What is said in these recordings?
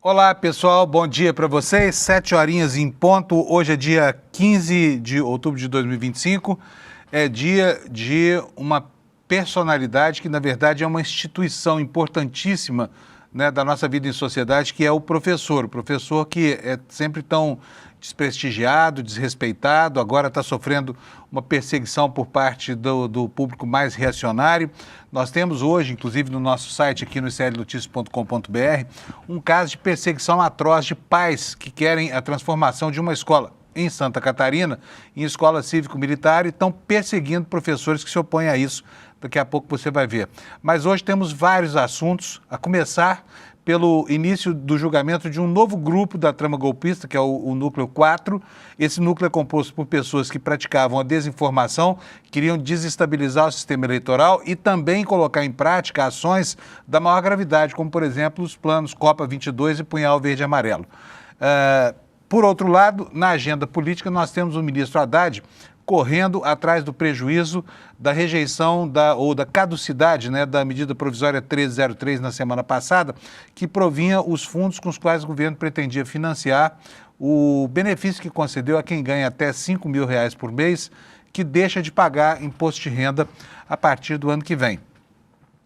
Olá, pessoal, bom dia para vocês. 7 horinhas em ponto. Hoje é dia 15 de outubro de 2025. É dia de uma personalidade que, na verdade, é uma instituição importantíssima, né, da nossa vida em sociedade, que é o professor. O professor que é sempre tão desprestigiado, desrespeitado, agora está sofrendo uma perseguição por parte do público mais reacionário. Nós temos hoje, inclusive no nosso site aqui no iclnoticias.com.br, um caso de perseguição atroz de pais que querem a transformação de uma escola em Santa Catarina em escola cívico-militar e estão perseguindo professores que se opõem a isso. Daqui a pouco você vai ver. Mas hoje temos vários assuntos, a começar pelo início do julgamento de um novo grupo da trama golpista, que é o Núcleo 4. Esse núcleo é composto por pessoas que praticavam a desinformação, queriam desestabilizar o sistema eleitoral e também colocar em prática ações da maior gravidade, como, por exemplo, os planos Copa 22 e Punhal Verde e Amarelo. Por outro lado, na agenda política, nós temos o ministro Haddad correndo atrás do prejuízo da rejeição ou da caducidade, né, da medida provisória 1303 na semana passada, que provinha os fundos com os quais o governo pretendia financiar o benefício que concedeu a quem ganha até R$5.000 por mês, que deixa de pagar imposto de renda a partir do ano que vem.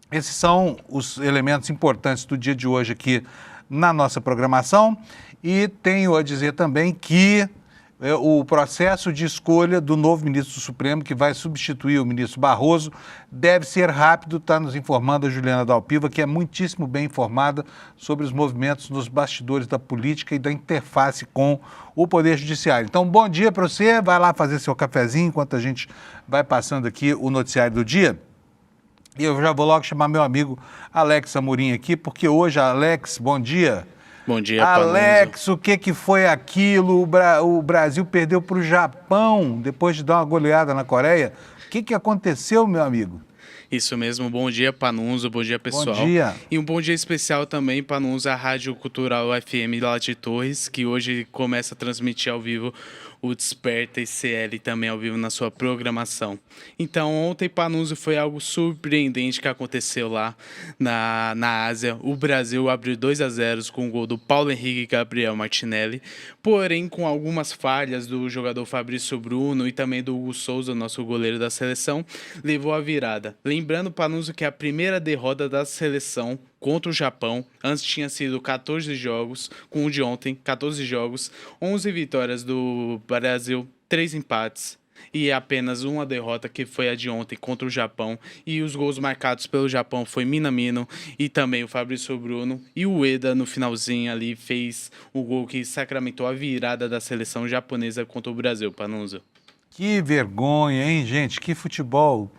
Esses são os elementos importantes do dia de hoje aqui na nossa programação e tenho a dizer também que o processo de escolha do novo ministro do Supremo, que vai substituir o ministro Barroso, deve ser rápido, está nos informando a Juliana Dalpiva, que é muitíssimo bem informada sobre os movimentos nos bastidores da política e da interface com o Poder Judiciário. Então, bom dia para você, vai lá fazer seu cafezinho enquanto a gente vai passando aqui o noticiário do dia. E eu já vou logo chamar meu amigo Alex Amorim aqui, porque hoje, Alex, bom dia. Bom dia, Alex, o que foi aquilo? O Brasil perdeu para o Japão depois de dar uma goleada na Coreia. O que aconteceu, meu amigo? Isso mesmo, bom dia, Panunzo, bom dia, pessoal. Bom dia. E um bom dia especial também, Panunzo, a Rádio Cultural FM lá de Torres, que hoje começa a transmitir ao vivo o Desperta ICL também ao vivo na sua programação. Então, ontem, Panunzo, foi algo surpreendente que aconteceu lá na Ásia. O Brasil abriu 2-0 com o gol do Paulo Henrique e Gabriel Martinelli, porém com algumas falhas do jogador Fabrício Bruno e também do Hugo Souza, nosso goleiro da seleção, levou a virada. Lembrando, Panunzo, que a primeira derrota da seleção contra o Japão, antes tinha sido 14 jogos, com o de ontem, 14 jogos, 11 vitórias do Brasil, 3 empates e apenas uma derrota, que foi a de ontem contra o Japão. E os gols marcados pelo Japão foi Minamino e também o Fabrício Bruno, e o Ueda no finalzinho ali fez o gol que sacramentou a virada da seleção japonesa contra o Brasil, Panunzo. Que vergonha, hein, gente? Que futebol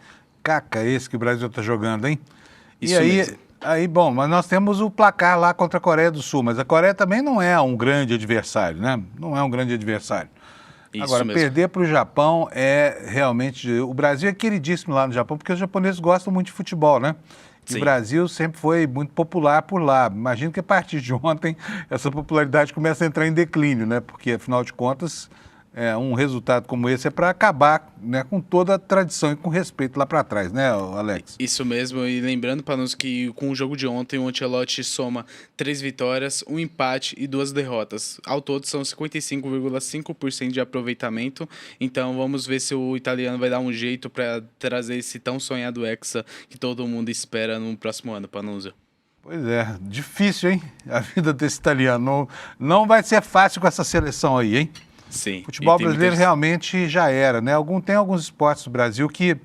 caca esse que o Brasil está jogando, hein? Isso e aí... mesmo. Bom, mas nós temos o placar lá contra a Coreia do Sul, mas a Coreia também não é um grande adversário, né? Não é um grande adversário. Isso Agora, mesmo. perder para o Japão é realmente... O Brasil é queridíssimo lá no Japão, porque os japoneses gostam muito de futebol, né? E Sim. o Brasil sempre foi muito popular por lá. Imagino que a partir de ontem essa popularidade começa a entrar em declínio, né? Porque, afinal de contas, um resultado como esse é para acabar, né, com toda a tradição e com respeito lá para trás, né, Alex? Isso mesmo, e lembrando para nós que com o jogo de ontem o Ancelotti soma 3 vitórias, 1 empate e 2 derrotas. Ao todo são 55,5% de aproveitamento, então vamos ver se o italiano vai dar um jeito para trazer esse tão sonhado Hexa que todo mundo espera no próximo ano, Panunzio. Pois é, difícil, hein? A vida desse italiano não vai ser fácil com essa seleção aí, hein? Sim. O futebol brasileiro realmente já era, né? Tem alguns esportes do Brasil que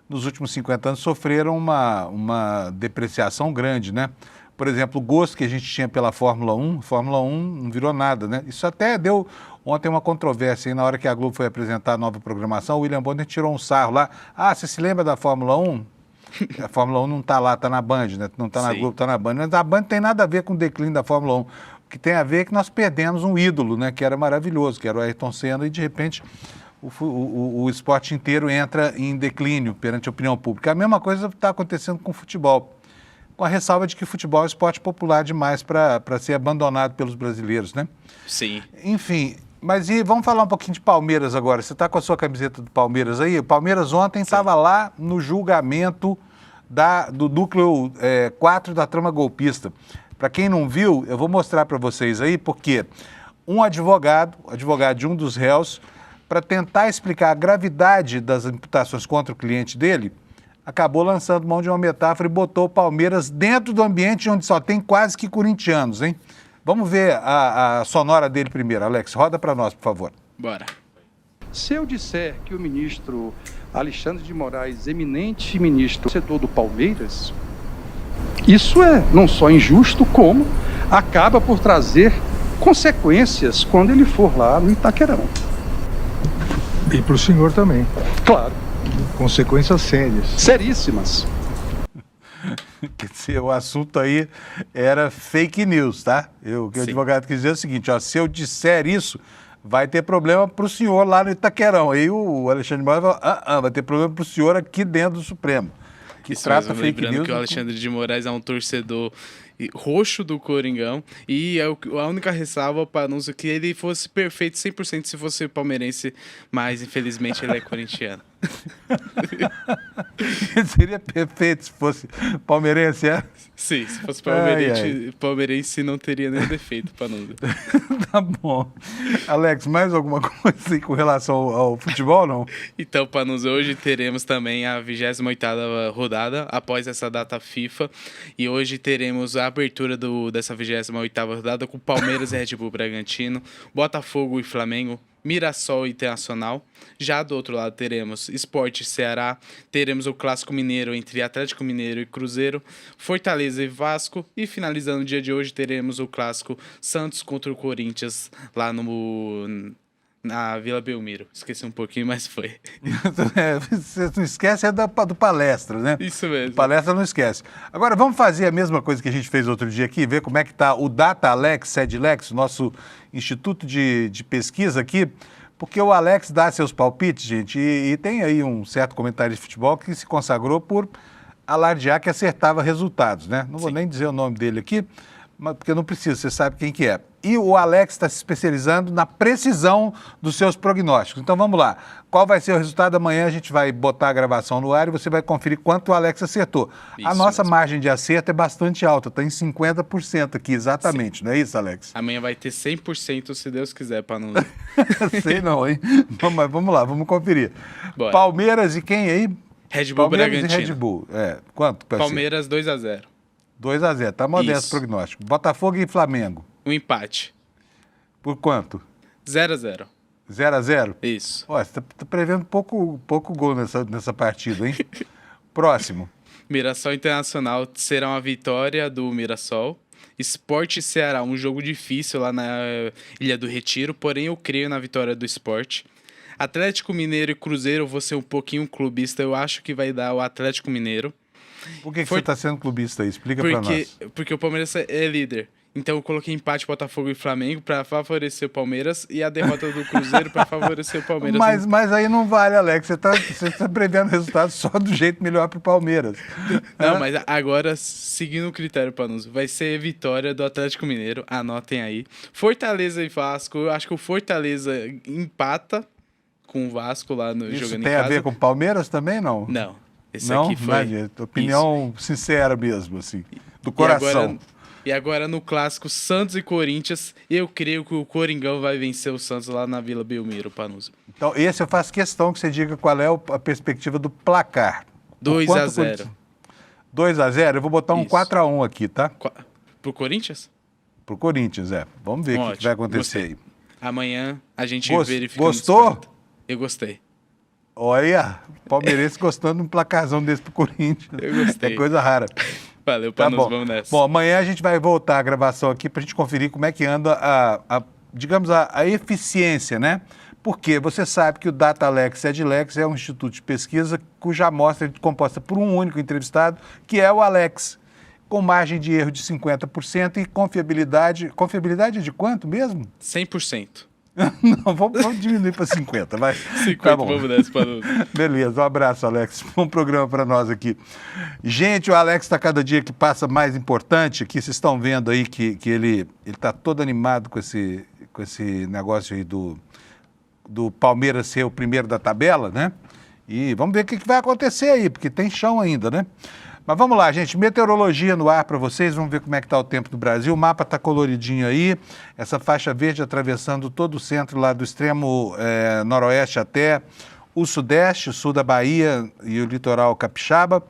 nos últimos 50 anos sofreram uma depreciação grande, né? Por exemplo, o gosto que a gente tinha pela Fórmula 1, Fórmula 1 não virou nada, né? Isso até deu ontem uma controvérsia aí, na hora que a Globo foi apresentar a nova programação, o William Bonner tirou um sarro lá. Ah, você se lembra da Fórmula 1? A Fórmula 1 não está lá, está na Band, né? Não está na Globo, está na Band. Mas a Band não tem nada a ver com o declínio da Fórmula 1. O que tem a ver é que nós perdemos um ídolo, né? Que era maravilhoso, que era o Ayrton Senna, e de repente o esporte inteiro entra em declínio perante a opinião pública. A mesma coisa está acontecendo com o futebol, com a ressalva de que o futebol é um esporte popular demais para ser abandonado pelos brasileiros, né? Sim. Enfim, mas vamos falar um pouquinho de Palmeiras agora. Você está com a sua camiseta do Palmeiras aí? O Palmeiras ontem estava lá no julgamento do núcleo 4 da trama golpista. Para quem não viu, eu vou mostrar para vocês aí, porque um advogado de um dos réus, para tentar explicar a gravidade das imputações contra o cliente dele, acabou lançando mão de uma metáfora e botou o Palmeiras dentro do ambiente onde só tem quase que corintianos, hein? Vamos ver a sonora dele primeiro. Alex, roda para nós, por favor. Bora. Se eu disser que o ministro Alexandre de Moraes, eminente ministro, torcedor do Palmeiras, isso é não só injusto, como acaba por trazer consequências quando ele for lá no Itaquerão. E para o senhor também. Claro. Consequências sérias. Seríssimas. Quer dizer, o assunto aí era fake news, tá? O que o advogado quis dizer é o seguinte, ó, se eu disser isso, vai ter problema para o senhor lá no Itaquerão. Aí o Alexandre de Moraes falou, vai ter problema para o senhor aqui dentro do Supremo. Que Isso trata mesmo, fake lembrando news. que o Alexandre de Moraes é um torcedor roxo do Coringão e a única ressalva para anúncio que ele fosse perfeito 100% se fosse palmeirense, mas infelizmente ele é corintiano. Seria perfeito se fosse palmeirense, é? Sim, se fosse palmeirense não teria nenhum defeito para anúncio. Tá bom. Alex, mais alguma coisa aí com relação ao futebol, não? Então, Panunzio, hoje teremos também a 28ª rodada após essa data FIFA e hoje teremos a abertura dessa 28ª rodada com Palmeiras e Red Bull Bragantino, Botafogo e Flamengo, Mirassol e Internacional. Já do outro lado teremos Sport e Ceará, teremos o Clássico Mineiro entre Atlético Mineiro e Cruzeiro, Fortaleza e Vasco e finalizando o dia de hoje teremos o Clássico Santos contra o Corinthians lá na Vila Belmiro. Esqueci um pouquinho, mas foi. Você não esquece do palestra, né? Isso mesmo. Palestra não esquece. Agora, vamos fazer a mesma coisa que a gente fez outro dia aqui, ver como é que está o Data Alex, SEDLEX, nosso instituto de pesquisa aqui, porque o Alex dá seus palpites, gente, e tem aí um certo comentário de futebol que se consagrou por alardear que acertava resultados, né? Não vou nem dizer o nome dele aqui, porque não precisa, você sabe quem que é. E o Alex está se especializando na precisão dos seus prognósticos. Então vamos lá. Qual vai ser o resultado? Amanhã a gente vai botar a gravação no ar e você vai conferir quanto o Alex acertou. Isso a nossa mesmo. margem de acerto é bastante alta, está em 50% aqui, exatamente. Sim. Não é isso, Alex? Amanhã vai ter 100% se Deus quiser, para não... Sei não, hein? Mas vamos lá, vamos conferir. Bora. Palmeiras e quem aí? Red Bull Palmeiras Bragantino. e Red Bull. Quanto? Palmeiras 2-0. 2-0, tá modesto Isso. o prognóstico. Botafogo e Flamengo. Um empate. Por quanto? 0-0. 0-0? Isso. Ó, você tá prevendo pouco gol nessa partida, hein? Próximo. Mirassol Internacional será uma vitória do Mirassol. Sport e Ceará, um jogo difícil lá na Ilha do Retiro, porém eu creio na vitória do Sport. Atlético Mineiro e Cruzeiro, eu vou ser um pouquinho clubista, eu acho que vai dar o Atlético Mineiro. Por que você está sendo clubista aí? Explica pra nós. Porque o Palmeiras é líder. Então eu coloquei empate Botafogo e Flamengo para favorecer o Palmeiras e a derrota do Cruzeiro para favorecer o Palmeiras. Mas aí não vale, Alex. Você tá prevendo resultado só do jeito melhor pro Palmeiras. Não, mas agora, seguindo o critério, Panuso, vai ser vitória do Atlético Mineiro. Anotem aí. Fortaleza e Vasco. Eu acho que o Fortaleza empata com o Vasco lá no Isso jogando em tem casa. a ver com o Palmeiras também, não? Não. Esse não? aqui foi... Não, opinião sincera mesmo, assim. Do coração. E agora no clássico Santos e Corinthians, eu creio que o Coringão vai vencer o Santos lá na Vila Belmiro, Panuso. Então, esse eu faço questão que você diga qual é a perspectiva do placar. 2-0. 2-0? Eu vou botar um Isso. 4-1 aqui, tá? Pro Corinthians? Pro Corinthians, Vamos ver o que vai acontecer gostei. aí. Amanhã a gente verifica. Gostou? Eu gostei. Olha, palmeirense gostando de um placarzão desse pro Corinthians. Eu gostei. É coisa rara. Valeu, Tá Panuso, bom. vamos nessa. Bom, amanhã a gente vai voltar a gravação aqui para a gente conferir como é que anda digamos, a eficiência, né? Porque você sabe que o DataLex SEDLEX é um instituto de pesquisa cuja amostra é composta por um único entrevistado, que é o Alex, com margem de erro de 50% e confiabilidade... Confiabilidade é de quanto mesmo? 100%. Não, vamos diminuir para 50, vai. 50, Tá bom. vamos nessa, Panuso. Beleza, um abraço, Alex. Bom programa para nós aqui. Gente, o Alex está cada dia que passa mais importante. Aqui vocês estão vendo aí que ele está todo animado com esse negócio aí do Palmeiras ser o primeiro da tabela, né? E vamos ver o que vai acontecer aí, porque tem chão ainda, né? Mas vamos lá, gente, meteorologia no ar para vocês, vamos ver como é que está o tempo no Brasil. O mapa está coloridinho aí, essa faixa verde atravessando todo o centro lá do extremo noroeste até o sudeste, o sul da Bahia e o litoral capixaba,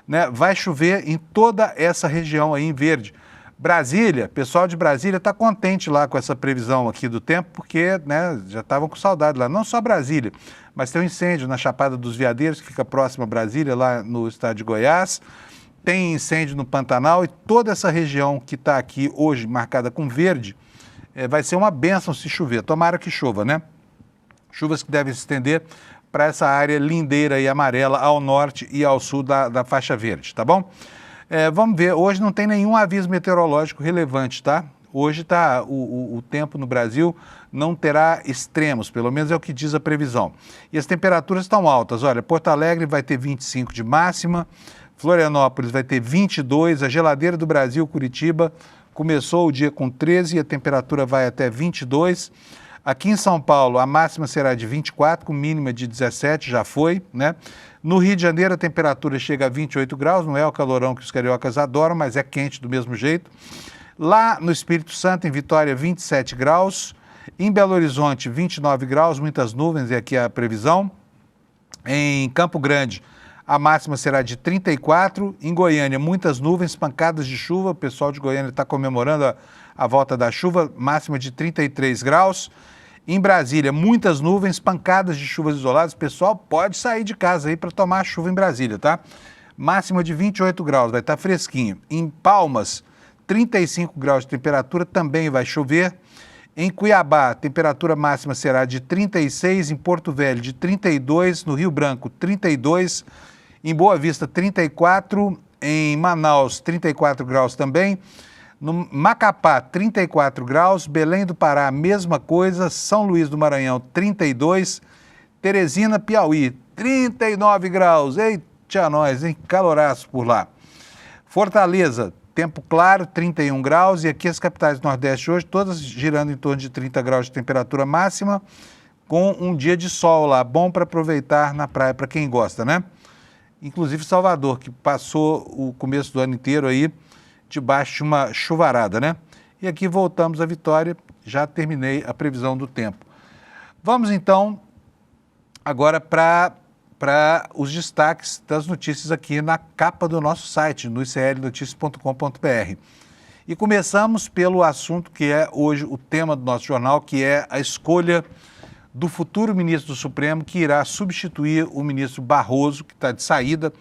né? Vai chover em toda essa região aí em verde. Brasília, pessoal de Brasília está contente lá com essa previsão aqui do tempo, porque, né, já estavam com saudade lá. Não só Brasília, mas tem um incêndio na Chapada dos Veadeiros, que fica próximo a Brasília, lá no estado de Goiás. Tem incêndio no Pantanal e toda essa região que está aqui hoje marcada com verde, vai ser uma bênção se chover. Tomara que chova, né? Chuvas que devem se estender para essa área lindeira e amarela ao norte e ao sul da faixa verde, tá bom? Vamos ver, hoje não tem nenhum aviso meteorológico relevante, tá? Hoje o tempo no Brasil não terá extremos, pelo menos é o que diz a previsão. E as temperaturas estão altas, olha, Porto Alegre vai ter 25 de máxima, Florianópolis vai ter 22, a geladeira do Brasil, Curitiba, começou o dia com 13 e a temperatura vai até 22. Aqui em São Paulo, a máxima será de 24, com mínima de 17, já foi, né? No Rio de Janeiro, a temperatura chega a 28 graus, não é o calorão que os cariocas adoram, mas é quente do mesmo jeito. Lá no Espírito Santo, em Vitória, 27 graus. Em Belo Horizonte, 29 graus, muitas nuvens, e aqui a previsão. Em Campo Grande, a máxima será de 34. Em Goiânia, muitas nuvens, pancadas de chuva. O pessoal de Goiânia está comemorando a volta da chuva, máxima de 33 graus. Em Brasília, muitas nuvens, pancadas de chuvas isoladas. O pessoal pode sair de casa aí para tomar chuva em Brasília, tá? Máxima de 28 graus, vai estar fresquinho. Em Palmas, 35 graus de temperatura, também vai chover. Em Cuiabá, a temperatura máxima será de 36, em Porto Velho de 32, no Rio Branco 32, em Boa Vista 34, em Manaus 34 graus também. No Macapá, 34 graus, Belém do Pará, a mesma coisa, São Luís do Maranhão, 32, Teresina, Piauí, 39 graus, eita nós, hein? Caloraço por lá. Fortaleza, tempo claro, 31 graus, e aqui as capitais do Nordeste hoje, todas girando em torno de 30 graus de temperatura máxima, com um dia de sol lá, bom para aproveitar na praia, para quem gosta, né? Inclusive Salvador, que passou o começo do ano inteiro aí, debaixo de uma chuvarada, né? E aqui voltamos à Vitória, já terminei a previsão do tempo. Vamos então agora para os destaques das notícias aqui na capa do nosso site, no iclnoticias.com.br. E começamos pelo assunto que é hoje o tema do nosso jornal, que é a escolha do futuro ministro do Supremo, que irá substituir o ministro Barroso, que está de saída.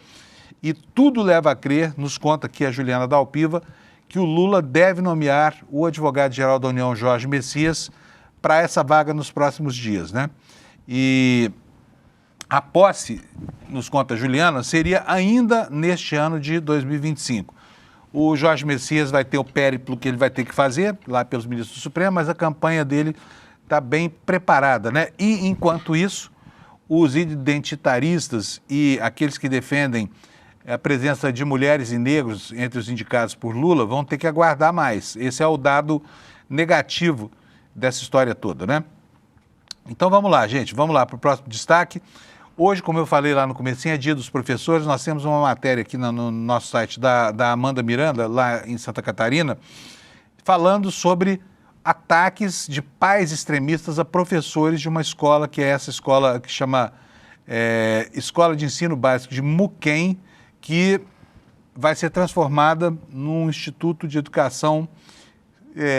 E tudo leva a crer, nos conta aqui a Juliana Dalpiva, que o Lula deve nomear o advogado-geral da União, Jorge Messias, para essa vaga nos próximos dias, né? E a posse, nos conta a Juliana, seria ainda neste ano de 2025. O Jorge Messias vai ter o périplo que ele vai ter que fazer, lá pelos ministros do Supremo, mas a campanha dele está bem preparada, né? E, enquanto isso, os identitaristas e aqueles que defendem a presença de mulheres e negros entre os indicados por Lula vão ter que aguardar mais. Esse é o dado negativo dessa história toda, né? Então vamos lá, gente, vamos lá para o próximo destaque. Hoje, como eu falei lá no comecinho, é dia dos professores, nós temos uma matéria aqui no nosso site da Amanda Miranda, lá em Santa Catarina, falando sobre ataques de pais extremistas a professores de uma escola, que é essa escola que chama Escola de Ensino Básico de Muquem, que vai ser transformada num Instituto de Educação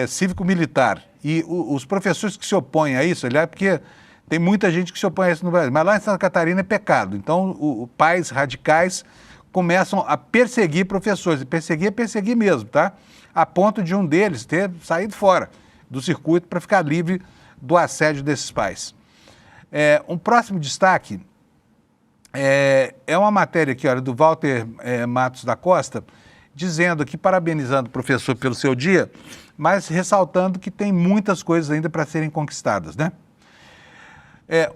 Cívico-Militar. E os professores que se opõem a isso, aliás, porque tem muita gente que se opõe a isso no Brasil, mas lá em Santa Catarina é pecado. Então, pais radicais começam a perseguir professores, e perseguir mesmo, tá? A ponto de um deles ter saído fora do circuito para ficar livre do assédio desses pais. Um próximo destaque é uma matéria aqui, olha, do Walter Matos da Costa, dizendo aqui, parabenizando o professor pelo seu dia, mas ressaltando que tem muitas coisas ainda para serem conquistadas, né?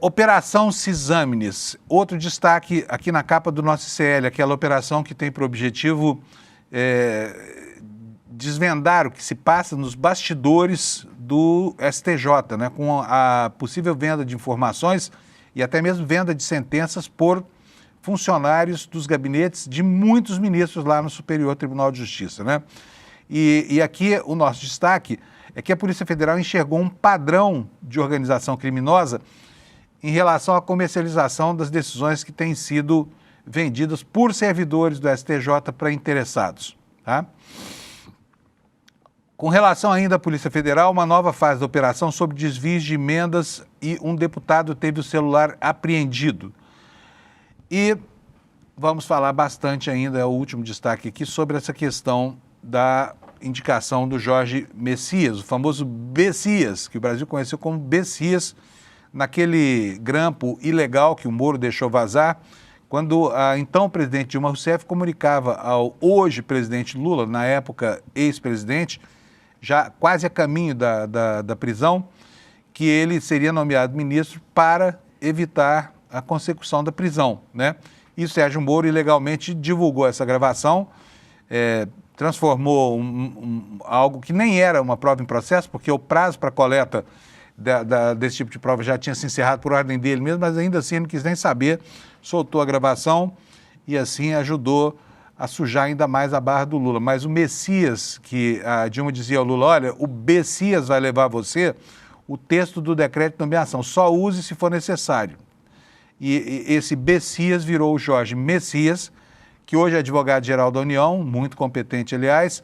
Operação Cisâmenes, outro destaque aqui na capa do nosso ICL, aquela operação que tem por objetivo desvendar o que se passa nos bastidores do STJ, né, com a possível venda de informações e até mesmo venda de sentenças por funcionários dos gabinetes de muitos ministros lá no Superior Tribunal de Justiça, né? E aqui o nosso destaque é que a Polícia Federal enxergou um padrão de organização criminosa em relação à comercialização das decisões que têm sido vendidas por servidores do STJ para interessados, tá? Com relação ainda à Polícia Federal, uma nova fase da operação sobre desvios de emendas e um deputado teve o celular apreendido. E vamos falar bastante ainda, é o último destaque aqui, sobre essa questão da indicação do Jorge Messias, o famoso Bessias, que o Brasil conheceu como Bessias, naquele grampo ilegal que o Moro deixou vazar, quando a então presidente Dilma Rousseff comunicava ao hoje presidente Lula, na época ex-presidente, já quase a caminho da prisão, que ele seria nomeado ministro para evitar a consecução da prisão, né? E o Sérgio Moro ilegalmente divulgou essa gravação, transformou algo que nem era uma prova em processo, porque o prazo para coleta desse tipo de prova já tinha se encerrado por ordem dele mesmo, mas ainda assim ele não quis nem saber, soltou a gravação e assim ajudou a sujar ainda mais a barra do Lula. Mas o Messias, que a Dilma dizia ao Lula, olha, o Bessias vai levar você o texto do decreto de nomeação, só use se for necessário. E esse Bessias virou o Jorge Messias, que hoje é advogado-geral da União, muito competente, aliás,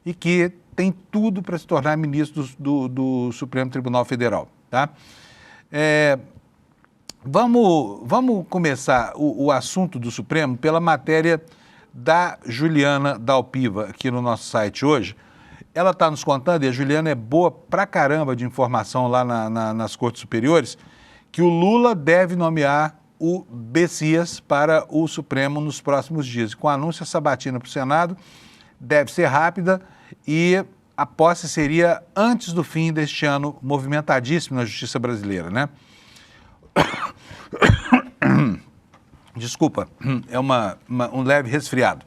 e que tem tudo para se tornar ministro do Supremo Tribunal Federal, tá? Vamos começar o assunto do Supremo pela matéria da Juliana Dalpiva, aqui no nosso site hoje. Ela está nos contando, e a Juliana é boa pra caramba de informação lá nas Cortes Superiores, que o Lula deve nomear o Bessias para o Supremo nos próximos dias. Com a anúncio sabatina para o Senado, deve ser rápida e a posse seria antes do fim deste ano movimentadíssimo na justiça brasileira, né? Desculpa, é um leve resfriado.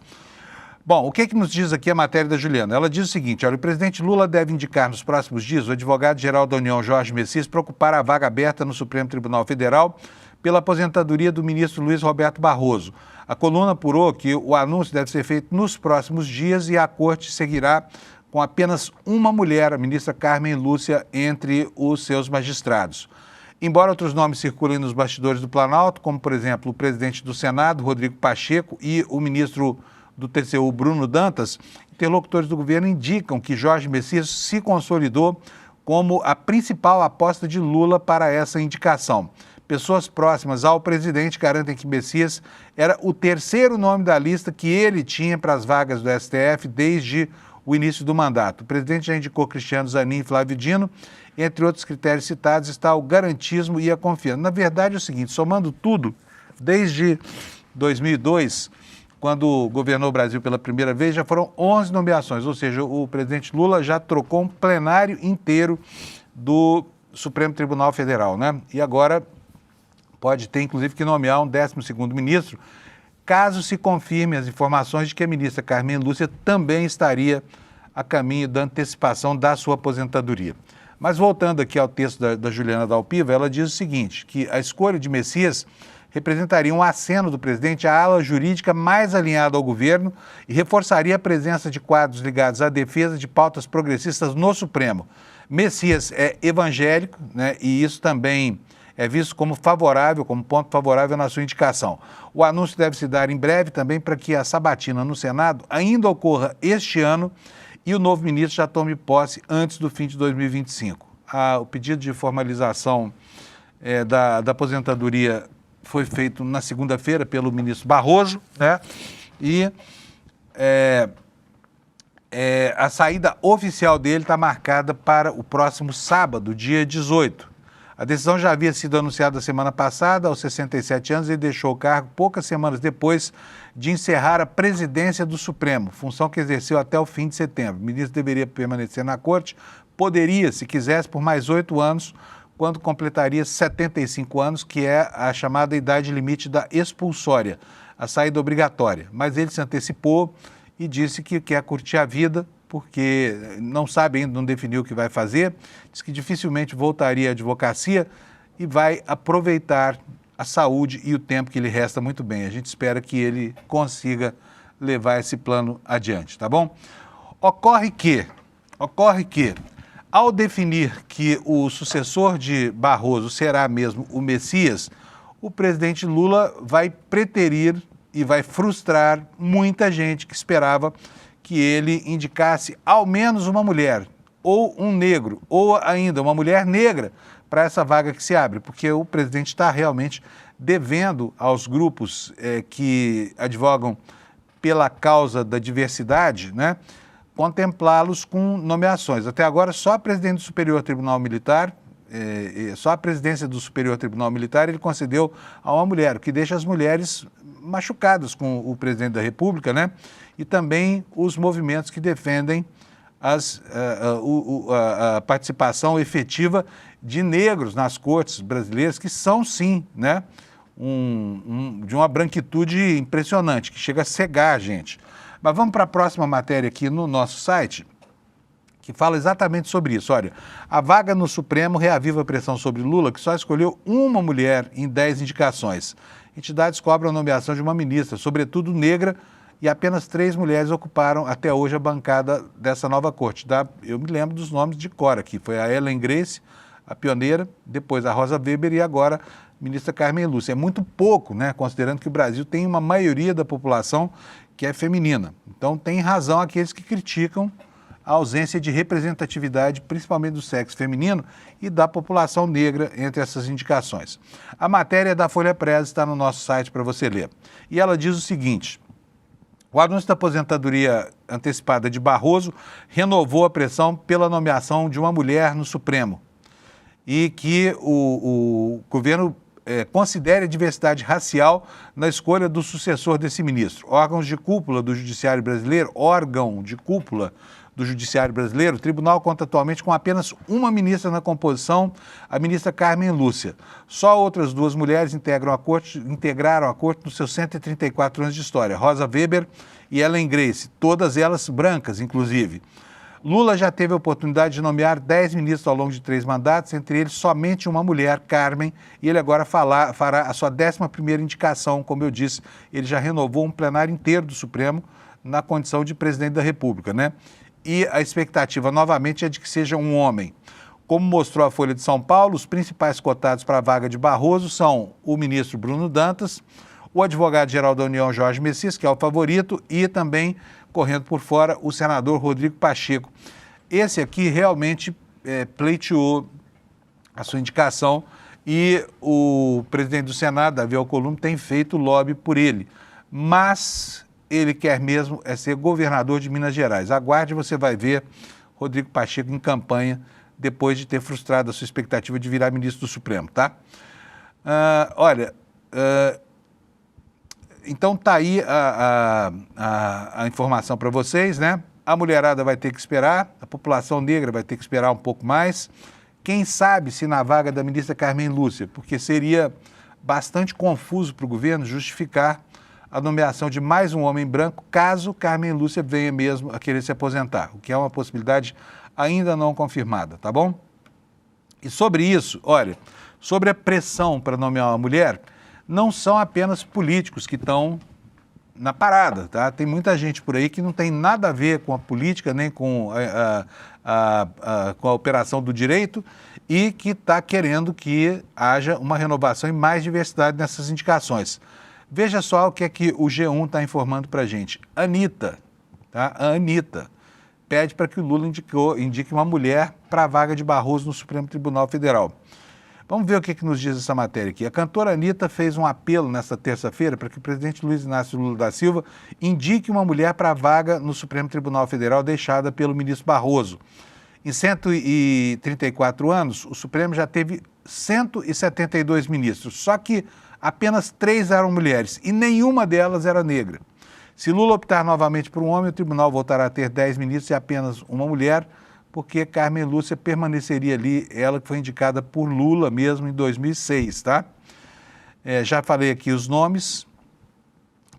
Bom, o que nos diz aqui a matéria da Juliana? Ela diz o seguinte, olha, o presidente Lula deve indicar nos próximos dias o advogado-geral da União, Jorge Messias, para ocupar a vaga aberta no Supremo Tribunal Federal pela aposentadoria do ministro Luiz Roberto Barroso. A coluna apurou que o anúncio deve ser feito nos próximos dias e a corte seguirá com apenas uma mulher, a ministra Carmen Lúcia, entre os seus magistrados. Embora outros nomes circulem nos bastidores do Planalto, como, por exemplo, o presidente do Senado, Rodrigo Pacheco, e o ministro do TCU, Bruno Dantas, interlocutores do governo indicam que Jorge Messias se consolidou como a principal aposta de Lula para essa indicação. Pessoas próximas ao presidente garantem que Messias era o terceiro nome da lista que ele tinha para as vagas do STF desde o início do mandato. O presidente já indicou Cristiano Zanin e Flávio Dino. Entre outros critérios citados está o garantismo e a confiança. Na verdade é o seguinte, somando tudo, desde 2002, quando governou o Brasil pela primeira vez, já foram 11 nomeações, ou seja, o presidente Lula já trocou um plenário inteiro do Supremo Tribunal Federal, né? E agora pode ter, inclusive, que nomear um 12º ministro, caso se confirme as informações de que a ministra Carmen Lúcia também estaria a caminho da antecipação da sua aposentadoria. Mas voltando aqui ao texto da Juliana Dalpiva, ela diz o seguinte, que a escolha de Messias representaria um aceno do presidente à ala jurídica mais alinhada ao governo e reforçaria a presença de quadros ligados à defesa de pautas progressistas no Supremo. Messias é evangélico, né, e isso também é visto como favorável, como ponto favorável na sua indicação. O anúncio deve se dar em breve também para que a sabatina no Senado ainda ocorra este ano e o novo ministro já tome posse antes do fim de 2025. O pedido de formalização da aposentadoria foi feito na segunda-feira pelo ministro Barroso, né? E a saída oficial dele está marcada para o próximo sábado, dia 18. A decisão já havia sido anunciada semana passada, aos 67 anos, e deixou o cargo poucas semanas depois de encerrar a presidência do Supremo, função que exerceu até o fim de setembro. O ministro deveria permanecer na corte, poderia, se quisesse, por mais 8 anos, quando completaria 75 anos, que é a chamada idade limite da expulsória, a saída obrigatória. Mas ele se antecipou e disse que quer curtir a vida, porque não sabe ainda, não definiu o que vai fazer, diz que dificilmente voltaria à advocacia e vai aproveitar a saúde e o tempo que lhe resta muito bem. A gente espera que ele consiga levar esse plano adiante, tá bom? Ocorre que, ao definir que o sucessor de Barroso será mesmo o Messias, o presidente Lula vai preterir e vai frustrar muita gente que esperava que ele indicasse ao menos uma mulher, ou um negro, ou ainda uma mulher negra para essa vaga que se abre, porque o presidente está realmente devendo aos grupos que advogam pela causa da diversidade, né, contemplá-los com nomeações. Até agora, só a presidente do Superior Tribunal Militar, só a presidência do Superior Tribunal Militar ele concedeu a uma mulher, o que deixa as mulheres machucadas com o presidente da República, né, e também os movimentos que defendem a participação efetiva de negros nas cortes brasileiras, que são, sim, né, de uma branquitude impressionante, que chega a cegar a gente. Mas vamos para a próxima matéria aqui no nosso site, que fala exatamente sobre isso. Olha, a vaga no Supremo reaviva a pressão sobre Lula, que só escolheu uma mulher em 10 indicações. Entidades cobram a nomeação de uma ministra, sobretudo negra, e apenas 3 mulheres ocuparam até hoje a bancada dessa nova corte. Eu me lembro dos nomes de cor aqui. Foi a Ellen Grace, a pioneira, depois a Rosa Weber e agora a ministra Carmen Lúcia. É muito pouco, né, considerando que o Brasil tem uma maioria da população que é feminina. Então tem razão aqueles que criticam a ausência de representatividade, principalmente do sexo feminino e da população negra entre essas indicações. A matéria da Folha Press está no nosso site para você ler. E ela diz o seguinte: o anúncio da aposentadoria antecipada de Barroso renovou a pressão pela nomeação de uma mulher no Supremo e que o governo considere a diversidade racial na escolha do sucessor desse ministro. Órgão de cúpula do Judiciário Brasileiro, o tribunal conta atualmente com apenas uma ministra na composição, a ministra Carmen Lúcia. Só outras 2 mulheres integraram a corte nos seus 134 anos de história, Rosa Weber e Ellen Grace, todas elas brancas, inclusive. Lula já teve a oportunidade de nomear 10 ministros ao longo de 3 mandatos, entre eles somente uma mulher, Carmen, e ele agora fará a sua 11ª indicação. Como eu disse, ele já renovou um plenário inteiro do Supremo na condição de presidente da República, né? E a expectativa, novamente, é de que seja um homem. Como mostrou a Folha de São Paulo, os principais cotados para a vaga de Barroso são o ministro Bruno Dantas, o advogado-geral da União, Jorge Messias, que é o favorito, e também, correndo por fora, o senador Rodrigo Pacheco. Esse aqui realmente pleiteou a sua indicação e o presidente do Senado, Davi Alcolumbre, tem feito lobby por ele. Mas ele quer mesmo ser governador de Minas Gerais. Aguarde, você vai ver Rodrigo Pacheco em campanha depois de ter frustrado a sua expectativa de virar ministro do Supremo, tá? Então tá aí a informação para vocês, né? A mulherada vai ter que esperar, a população negra vai ter que esperar um pouco mais. Quem sabe se na vaga da ministra Carmen Lúcia, porque seria bastante confuso para o governo justificar a nomeação de mais um homem branco, caso Carmen Lúcia venha mesmo a querer se aposentar, o que é uma possibilidade ainda não confirmada, tá bom? E sobre isso, olha, sobre a pressão para nomear uma mulher, não são apenas políticos que estão na parada, tá? Tem muita gente por aí que não tem nada a ver com a política, nem com a operação do direito e que está querendo que haja uma renovação e mais diversidade nessas indicações. Veja só o que é que o G1 está informando para a gente. Anitta, tá? A Anitta pede para que o Lula indique uma mulher para a vaga de Barroso no Supremo Tribunal Federal. Vamos ver o que nos diz essa matéria aqui. A cantora Anitta fez um apelo nesta terça-feira para que o presidente Luiz Inácio Lula da Silva indique uma mulher para a vaga no Supremo Tribunal Federal deixada pelo ministro Barroso. Em 134 anos, o Supremo já teve 172 ministros, só que apenas 3 eram mulheres e nenhuma delas era negra. Se Lula optar novamente por um homem, o tribunal voltará a ter 10 ministros e apenas uma mulher, porque Carmen Lúcia permaneceria ali, ela que foi indicada por Lula mesmo em 2006, tá? Já falei aqui os nomes.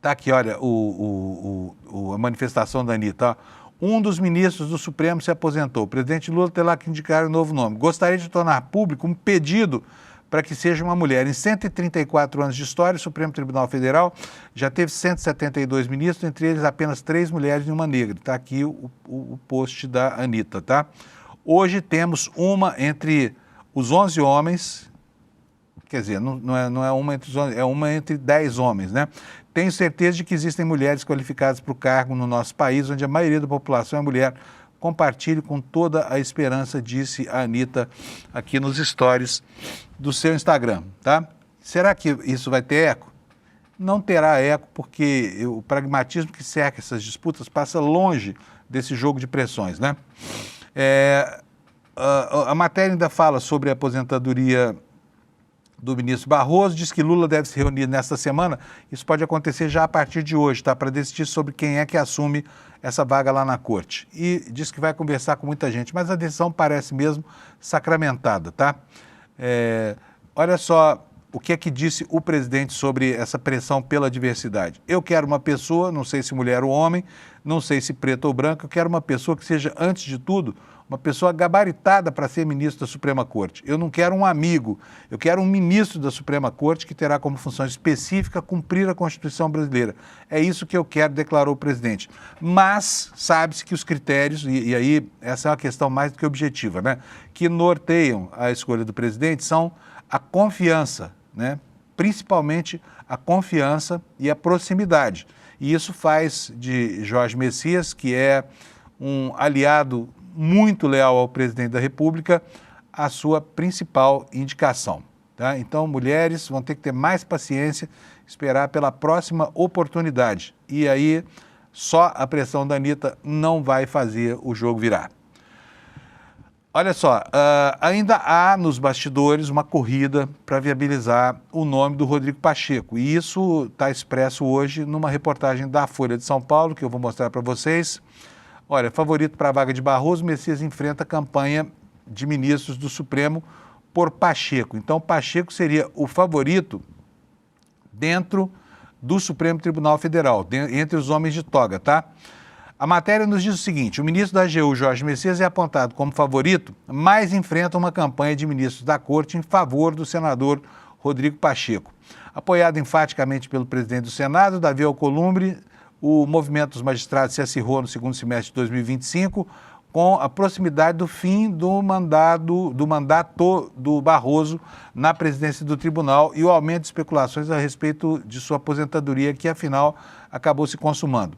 Tá aqui, olha, a manifestação da Anitta. Um dos ministros do Supremo se aposentou. O presidente Lula terá que indicar um novo nome. Gostaria de tornar público um pedido para que seja uma mulher. Em 134 anos de história, o Supremo Tribunal Federal já teve 172 ministros, entre eles apenas 3 mulheres e uma negra. Está aqui o post da Anitta, tá? Hoje temos uma entre os 11 homens, quer dizer, não é uma entre os 11, é uma entre 10 homens, né? Tenho certeza de que existem mulheres qualificadas para o cargo no nosso país, onde a maioria da população é mulher. Compartilhe com toda a esperança, disse a Anitta aqui nos stories do seu Instagram, tá? Será que isso vai ter eco? Não terá eco, porque o pragmatismo que cerca essas disputas passa longe desse jogo de pressões, né? A matéria ainda fala sobre a aposentadoria do ministro Barroso, diz que Lula deve se reunir nesta semana. Isso pode acontecer já a partir de hoje, tá? Para decidir sobre quem é que assume essa vaga lá na corte. E diz que vai conversar com muita gente, mas a decisão parece mesmo sacramentada, tá? Olha só o que é que disse o presidente sobre essa pressão pela diversidade. Eu quero uma pessoa, não sei se mulher ou homem, não sei se preto ou branco, eu quero uma pessoa que seja, antes de tudo, uma pessoa gabaritada para ser ministro da Suprema Corte. Eu não quero um amigo, eu quero um ministro da Suprema Corte que terá como função específica cumprir a Constituição brasileira. É isso que eu quero, declarou o presidente. Mas sabe-se que os critérios, e aí essa é uma questão mais do que objetiva, né, que norteiam a escolha do presidente são a confiança, né, principalmente a confiança e a proximidade. E isso faz de Jorge Messias, que é um aliado muito leal ao presidente da República, a sua principal indicação, tá? Então, mulheres vão ter que ter mais paciência, esperar pela próxima oportunidade. E aí, só a pressão da Anitta não vai fazer o jogo virar. Olha só, ainda há nos bastidores uma corrida para viabilizar o nome do Rodrigo Pacheco. E isso está expresso hoje numa reportagem da Folha de São Paulo, que eu vou mostrar para vocês. Olha, favorito para a vaga de Barroso, Messias enfrenta a campanha de ministros do Supremo por Pacheco. Então, Pacheco seria o favorito dentro do Supremo Tribunal Federal, entre os homens de toga, tá? A matéria nos diz o seguinte: o ministro da AGU, Jorge Messias, é apontado como favorito, mas enfrenta uma campanha de ministros da Corte em favor do senador Rodrigo Pacheco. Apoiado enfaticamente pelo presidente do Senado, Davi Alcolumbre, o movimento dos magistrados se acirrou no segundo semestre de 2025, com a proximidade do fim do mandato do Barroso na presidência do tribunal e o aumento de especulações a respeito de sua aposentadoria, que afinal acabou se consumando.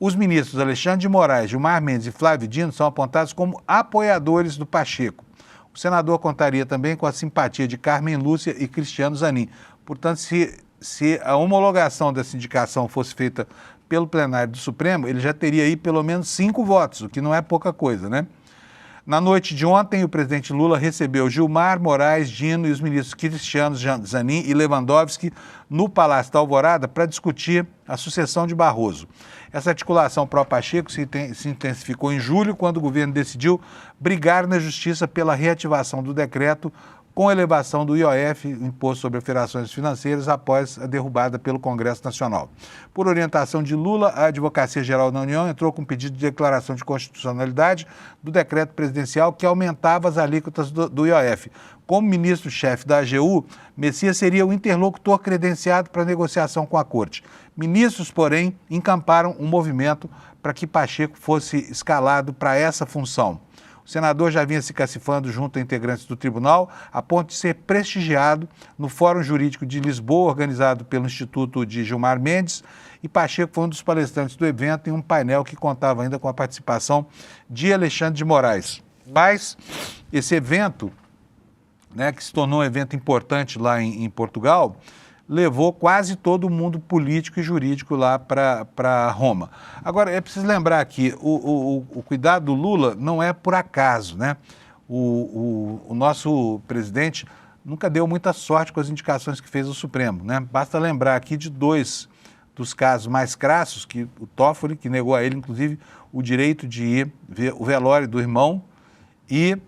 Os ministros Alexandre de Moraes, Gilmar Mendes e Flávio Dino são apontados como apoiadores do Pacheco. O senador contaria também com a simpatia de Carmen Lúcia e Cristiano Zanin. Portanto, se a homologação dessa indicação fosse feita pelo plenário do Supremo, ele já teria aí pelo menos 5 votos, o que não é pouca coisa, né? Na noite de ontem, o presidente Lula recebeu Gilmar, Moraes, Dino e os ministros Cristiano Zanin e Lewandowski no Palácio da Alvorada para discutir a sucessão de Barroso. Essa articulação pró-Pacheco se intensificou em julho, quando o governo decidiu brigar na Justiça pela reativação do decreto com elevação do IOF, Imposto sobre Operações Financeiras, após a derrubada pelo Congresso Nacional. Por orientação de Lula, a Advocacia Geral da União entrou com pedido de declaração de constitucionalidade do decreto presidencial que aumentava as alíquotas do IOF. Como ministro-chefe da AGU, Messias seria o interlocutor credenciado para a negociação com a Corte. Ministros, porém, encamparam um movimento para que Pacheco fosse escalado para essa função. O senador já vinha se cacifando junto a integrantes do tribunal, a ponto de ser prestigiado no Fórum Jurídico de Lisboa, organizado pelo Instituto de Gilmar Mendes, e Pacheco foi um dos palestrantes do evento em um painel que contava ainda com a participação de Alexandre de Moraes. Mas esse evento, né, que se tornou um evento importante lá em Portugal, levou quase todo o mundo político e jurídico lá para Roma. Agora, é preciso lembrar aqui, o cuidado do Lula não é por acaso, né? O nosso presidente nunca deu muita sorte com as indicações que fez ao Supremo, né? Basta lembrar aqui de 2 dos casos mais crassos, que o Toffoli, que negou a ele, inclusive, o direito de ir ver o velório do irmão, e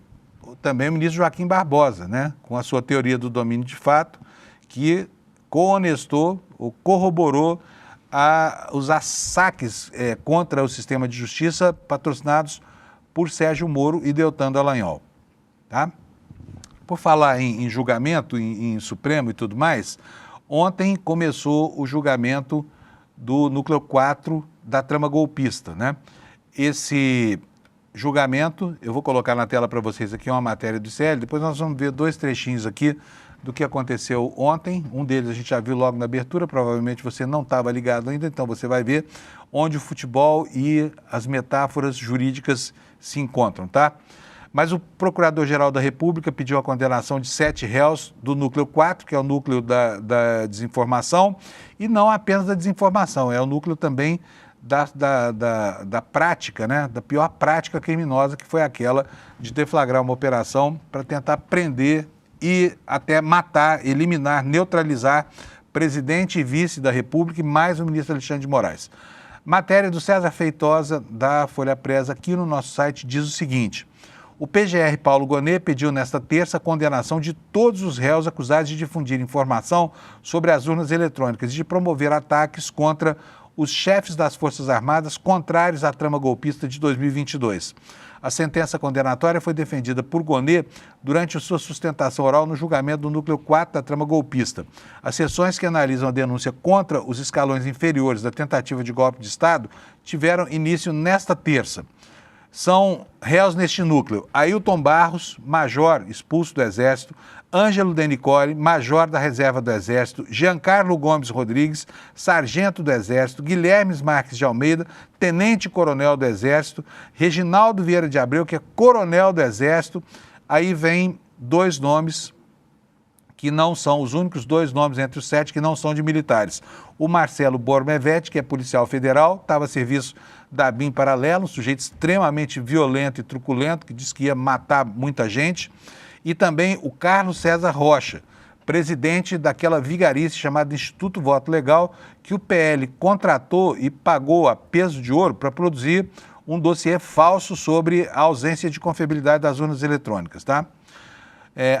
também o ministro Joaquim Barbosa, né? Com a sua teoria do domínio de fato, que cohonestou ou corroborou os saques contra o sistema de justiça patrocinados por Sérgio Moro e Deltan Dallagnol. Tá? Por falar em julgamento, em Supremo e tudo mais, ontem começou o julgamento do núcleo 4 da trama golpista, né? Esse julgamento, eu vou colocar na tela para vocês aqui uma matéria do ICL, depois nós vamos ver 2 trechinhos aqui do que aconteceu ontem. Um deles a gente já viu logo na abertura, provavelmente você não estava ligado ainda, então você vai ver onde o futebol e as metáforas jurídicas se encontram, tá? Mas o Procurador-Geral da República pediu a condenação de 7 réus do núcleo 4, que é o núcleo da desinformação, e não apenas da desinformação, é o núcleo também da prática, né? Da pior prática criminosa, que foi aquela de deflagrar uma operação para tentar prender e até matar, eliminar, neutralizar presidente e vice da República e mais o ministro Alexandre de Moraes. Matéria do César Feitosa, da Folha Press, aqui no nosso site, diz o seguinte: o PGR Paulo Gonet pediu nesta terça a condenação de todos os réus acusados de difundir informação sobre as urnas eletrônicas e de promover ataques contra os chefes das Forças Armadas contrários à trama golpista de 2022. A sentença condenatória foi defendida por Gonet durante sua sustentação oral no julgamento do núcleo 4 da trama golpista. As sessões que analisam a denúncia contra os escalões inferiores da tentativa de golpe de Estado tiveram início nesta terça. São réus neste núcleo: Ailton Barros, major expulso do Exército; Ângelo Denicoli, major da Reserva do Exército; Giancarlo Gomes Rodrigues, sargento do Exército; Guilherme Marques de Almeida, tenente-coronel do Exército; Reginaldo Vieira de Abreu, que é coronel do Exército. Aí vem 2 nomes que não são os únicos 2 nomes entre os 7 que não são de militares. O Marcelo Bormevete, que é policial federal, estava a serviço da BIM Paralelo, um sujeito extremamente violento e truculento, que disse que ia matar muita gente. E também o Carlos César Rocha, presidente daquela vigarice chamada Instituto Voto Legal, que o PL contratou e pagou a peso de ouro para produzir um dossiê falso sobre a ausência de confiabilidade das urnas eletrônicas, tá?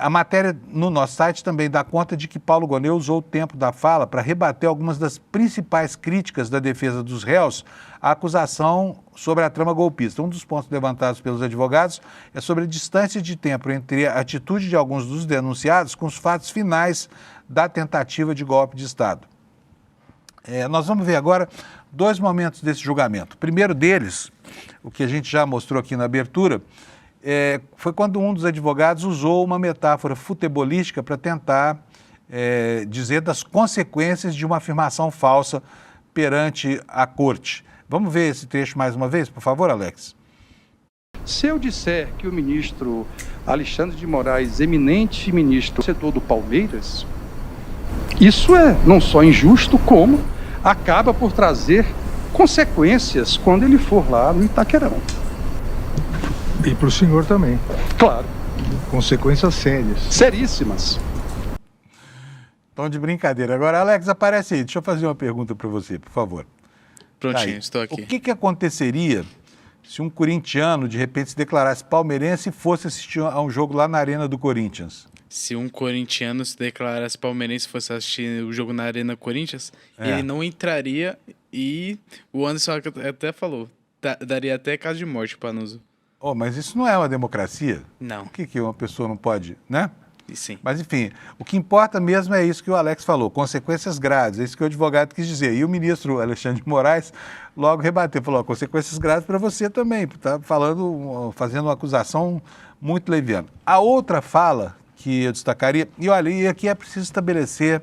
A matéria no nosso site também dá conta de que Paulo Gonet usou o tempo da fala para rebater algumas das principais críticas da defesa dos réus à acusação sobre a trama golpista. Um dos pontos levantados pelos advogados é sobre a distância de tempo entre a atitude de alguns dos denunciados com os fatos finais da tentativa de golpe de Estado. Nós vamos ver agora 2 momentos desse julgamento. O primeiro deles, o que a gente já mostrou aqui na abertura, foi quando um dos advogados usou uma metáfora futebolística para tentar dizer das consequências de uma afirmação falsa perante a corte. Vamos ver esse trecho mais uma vez, por favor, Alex? Se eu disser que o ministro Alexandre de Moraes, eminente ministro, torcedor do Palmeiras, isso é não só injusto, como acaba por trazer consequências quando ele for lá no Itaquerão. E para o senhor também. Claro. Consequências sérias. Seríssimas. Tom de brincadeira. Agora, Alex, aparece aí. Deixa eu fazer uma pergunta para você, por favor. Prontinho, Aí. estou aqui. O que aconteceria se um corintiano, de repente, se declarasse palmeirense e fosse assistir a um jogo lá na Arena do Corinthians? Se um corintiano se declarasse palmeirense e fosse assistir o jogo na Arena Corinthians, ele não entraria e o Anderson até falou, daria até caso de morte para Panuso. Oh, mas isso não é uma democracia? Não. Por que uma pessoa não pode, né? Sim. Mas, enfim, o que importa mesmo é isso que o Alex falou, consequências graves, é isso que o advogado quis dizer. E o ministro Alexandre de Moraes logo rebateu, falou, consequências graves para você também, está fazendo uma acusação muito leviana. A outra fala que eu destacaria, e olha, e aqui é preciso estabelecer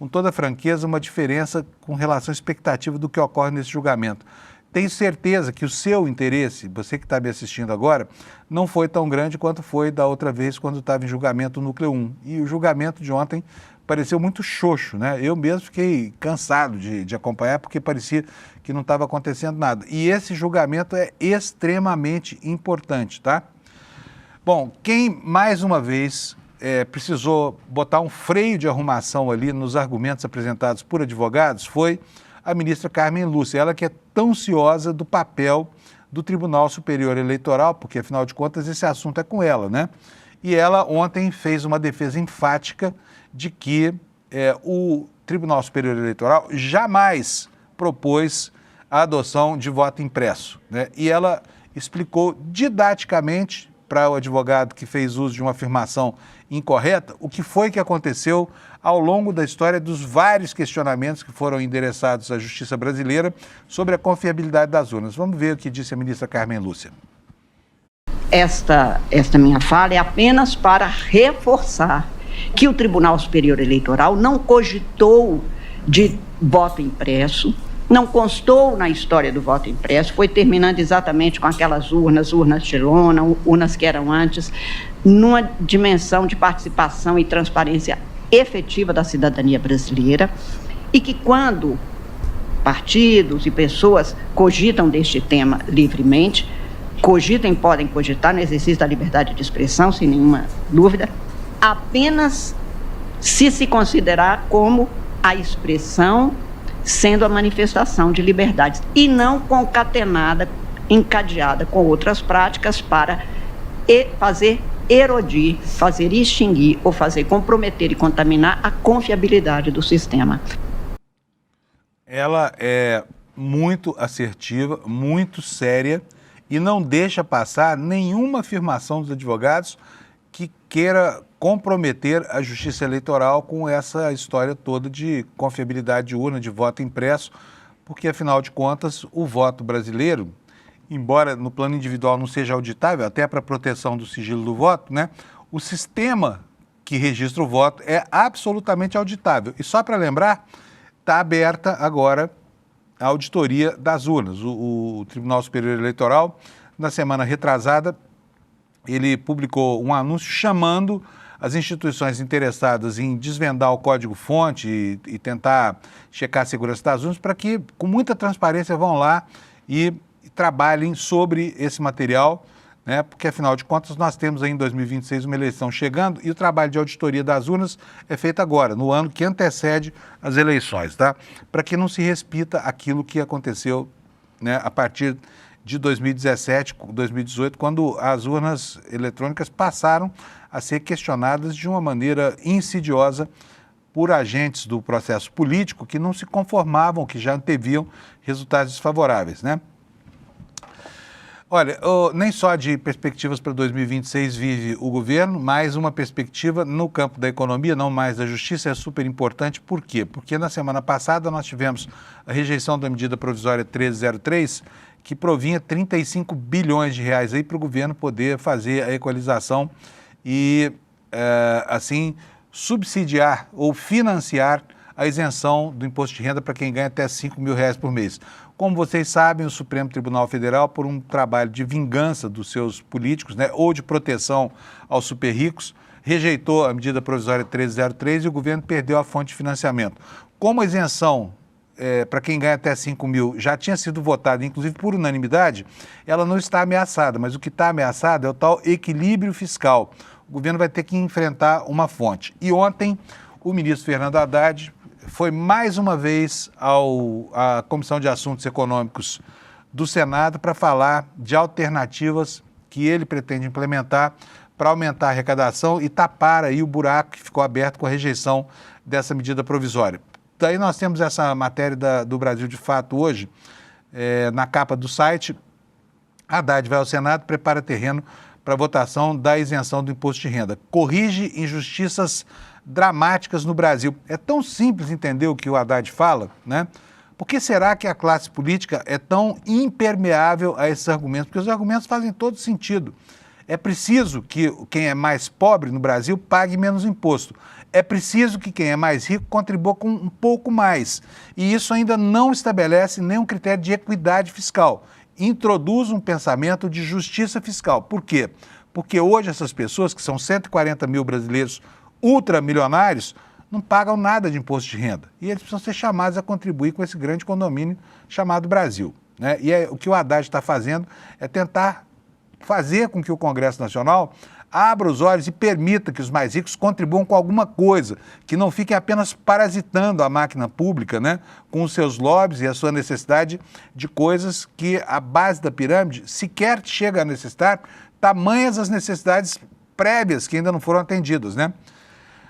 com toda franqueza uma diferença com relação à expectativa do que ocorre nesse julgamento. Tenho certeza que o seu interesse, você que está me assistindo agora, não foi tão grande quanto foi da outra vez quando estava em julgamento o Núcleo 1. E o julgamento de ontem pareceu muito xoxo, né? Eu mesmo fiquei cansado de acompanhar porque parecia que não estava acontecendo nada. E esse julgamento é extremamente importante, tá? Bom, quem mais uma vez precisou botar um freio de arrumação ali nos argumentos apresentados por advogados foi a ministra Carmen Lúcia, ela que é tão ciosa do papel do Tribunal Superior Eleitoral, porque, afinal de contas, esse assunto é com ela, né? E ela ontem fez uma defesa enfática de que o Tribunal Superior Eleitoral jamais propôs a adoção de voto impresso, né? E ela explicou didaticamente, para o advogado que fez uso de uma afirmação incorreta o que foi que aconteceu ao longo da história dos vários questionamentos que foram endereçados à Justiça brasileira sobre a confiabilidade das urnas. Vamos ver o que disse a ministra Carmen Lúcia. Esta minha fala é apenas para reforçar que o Tribunal Superior Eleitoral não cogitou de voto impresso, não constou na história do voto impresso, foi terminando exatamente com aquelas urnas de lona, urnas que eram antes, numa dimensão de participação e transparência efetiva da cidadania brasileira, e que quando partidos e pessoas cogitam deste tema livremente, podem cogitar no exercício da liberdade de expressão, sem nenhuma dúvida, apenas se considerar como a expressão sendo a manifestação de liberdades e não concatenada, encadeada com outras práticas para fazer erodir, fazer extinguir ou fazer comprometer e contaminar a confiabilidade do sistema. Ela é muito assertiva, muito séria e não deixa passar nenhuma afirmação dos advogados que queira comprometer a Justiça Eleitoral com essa história toda de confiabilidade de urna, de voto impresso, porque, afinal de contas, o voto brasileiro, embora no plano individual não seja auditável, até para a proteção do sigilo do voto, né, o sistema que registra o voto é absolutamente auditável. E só para lembrar, está aberta agora a auditoria das urnas. O Tribunal Superior Eleitoral, na semana retrasada, ele publicou um anúncio chamando as instituições interessadas em desvendar o código-fonte e tentar checar a segurança das urnas para que, com muita transparência, vão lá e trabalhem sobre esse material, né? Porque, afinal de contas, nós temos aí em 2026 uma eleição chegando e o trabalho de auditoria das urnas é feito agora, no ano que antecede as eleições, tá? Para que não se repita aquilo que aconteceu, né, a partir de 2017, 2018, quando as urnas eletrônicas passaram a ser questionadas de uma maneira insidiosa por agentes do processo político que não se conformavam, que já anteviam resultados desfavoráveis, né? Olha, nem só de perspectivas para 2026 vive o governo, mas uma perspectiva no campo da economia, não mais da justiça, é super importante. Por quê? Porque na semana passada nós tivemos a rejeição da medida provisória 1303, que provinha 35 bilhões de reais aí para o governo poder fazer a equalização e, assim, subsidiar ou financiar a isenção do imposto de renda para quem ganha até R$5.000 por mês. Como vocês sabem, o Supremo Tribunal Federal, por um trabalho de vingança dos seus políticos, né, ou de proteção aos super ricos, rejeitou a medida provisória 1303 e o governo perdeu a fonte de financiamento. Como a isenção para quem ganha até 5 mil já tinha sido votada, inclusive por unanimidade, ela não está ameaçada, mas o que está ameaçado é o tal equilíbrio fiscal. O governo vai ter que enfrentar uma fonte. E ontem, o ministro Fernando Haddad foi mais uma vez à Comissão de Assuntos Econômicos do Senado para falar de alternativas que ele pretende implementar para aumentar a arrecadação e tapar aí o buraco que ficou aberto com a rejeição dessa medida provisória. Daí nós temos essa matéria do Brasil de Fato hoje, na capa do site. Haddad vai ao Senado, prepara terreno para votação da isenção do imposto de renda. Corrige injustiças dramáticas no Brasil. É tão simples entender o que o Haddad fala, né? Por que será que a classe política é tão impermeável a esses argumentos? Porque os argumentos fazem todo sentido. É preciso que quem é mais pobre no Brasil pague menos imposto. É preciso que quem é mais rico contribua com um pouco mais. E isso ainda não estabelece nenhum critério de equidade fiscal. Introduz um pensamento de justiça fiscal. Por quê? Porque hoje essas pessoas, que são 140 mil brasileiros ultramilionários, não pagam nada de imposto de renda. E eles precisam ser chamados a contribuir com esse grande condomínio chamado Brasil, né? E o que o Haddad está fazendo é tentar fazer com que o Congresso Nacional abra os olhos e permita que os mais ricos contribuam com alguma coisa, que não fiquem apenas parasitando a máquina pública, né, com os seus lobbies e a sua necessidade de coisas que a base da pirâmide sequer chega a necessitar, tamanhas as necessidades prévias que ainda não foram atendidas, né?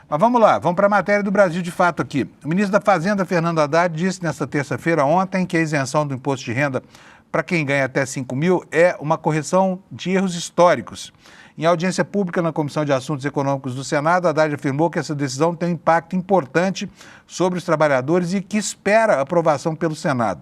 Mas vamos lá, vamos para a matéria do Brasil de Fato aqui. O ministro da Fazenda, Fernando Haddad, disse nesta terça-feira, ontem, que a isenção do imposto de renda para quem ganha até 5 mil é uma correção de erros históricos Em audiência pública na Comissão de Assuntos Econômicos do Senado, Haddad afirmou que essa decisão tem um impacto importante sobre os trabalhadores e que espera aprovação pelo Senado.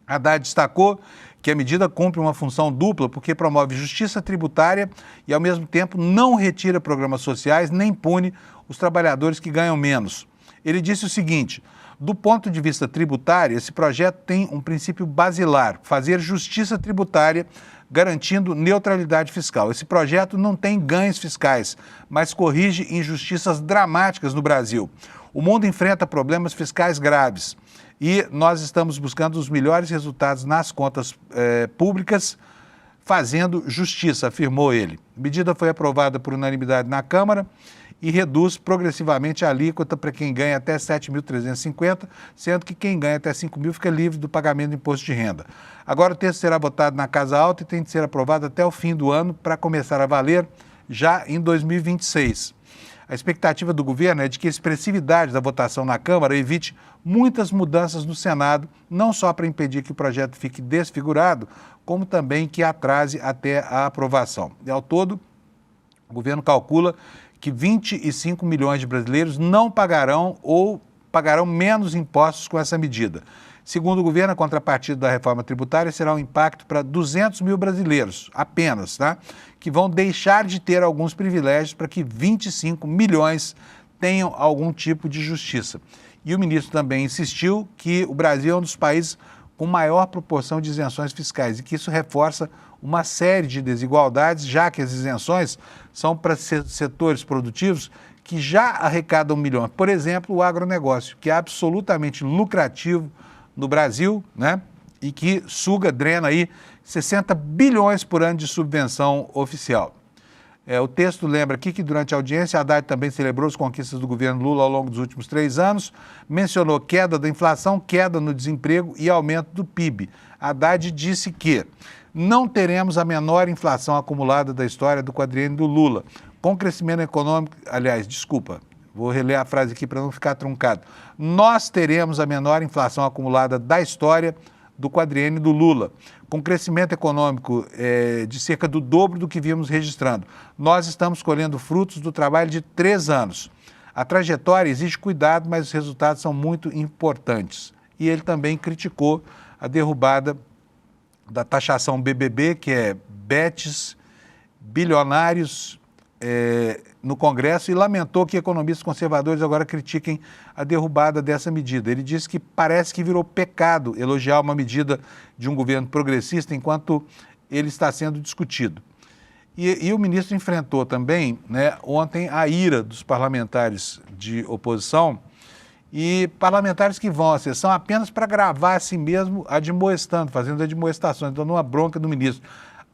Haddad destacou que a medida cumpre uma função dupla porque promove justiça tributária e, ao mesmo tempo, não retira programas sociais nem pune os trabalhadores que ganham menos. Ele disse o seguinte: do ponto de vista tributário, esse projeto tem um princípio basilar, fazer justiça tributária, garantindo neutralidade fiscal. Esse projeto não tem ganhos fiscais, mas corrige injustiças dramáticas no Brasil. O mundo enfrenta problemas fiscais graves e nós estamos buscando os melhores resultados nas contas públicas, fazendo justiça, afirmou ele. A medida foi aprovada por unanimidade na Câmara e reduz progressivamente a alíquota para quem ganha até 7.350, sendo que quem ganha até 5.000 fica livre do pagamento de imposto de renda. Agora o texto será votado na Casa Alta e tem de ser aprovado até o fim do ano para começar a valer já em 2026. A expectativa do governo é de que a expressividade da votação na Câmara evite muitas mudanças no Senado, não só para impedir que o projeto fique desfigurado, como também que atrase até a aprovação. E ao todo, o governo calcula que 25 milhões de brasileiros não pagarão ou pagarão menos impostos com essa medida. Segundo o governo, a contrapartida da reforma tributária será um impacto para 200 mil brasileiros, apenas, tá? Que vão deixar de ter alguns privilégios para que 25 milhões tenham algum tipo de justiça. E o ministro também insistiu que o Brasil é um dos países com maior proporção de isenções fiscais e que isso reforça uma série de desigualdades, já que as isenções são para setores produtivos que já arrecadam milhões. Por exemplo, o agronegócio, que é absolutamente lucrativo no Brasil, né? E que suga, drena aí 60 bilhões por ano de subvenção oficial. O texto lembra aqui que durante a audiência, Haddad também celebrou as conquistas do governo Lula ao longo dos últimos 3 anos, mencionou queda da inflação, queda no desemprego e aumento do PIB. Haddad disse que não teremos a menor inflação acumulada da história do quadriênio do Lula, com crescimento econômico, vou reler a frase aqui para não ficar truncado. Nós teremos a menor inflação acumulada da história do quadriênio do Lula, com crescimento econômico de cerca do dobro do que vimos registrando. Nós estamos colhendo frutos do trabalho de 3 anos. A trajetória exige cuidado, mas os resultados são muito importantes. E ele também criticou a derrubada da taxação BBB, que é bets bilionários, no Congresso, e lamentou que economistas conservadores agora critiquem a derrubada dessa medida. Ele disse que parece que virou pecado elogiar uma medida de um governo progressista enquanto ele está sendo discutido. E o ministro enfrentou também, né, ontem a ira dos parlamentares de oposição e parlamentares que vão à sessão apenas para gravar a si mesmo admoestando, fazendo admoestações, dando uma bronca do ministro.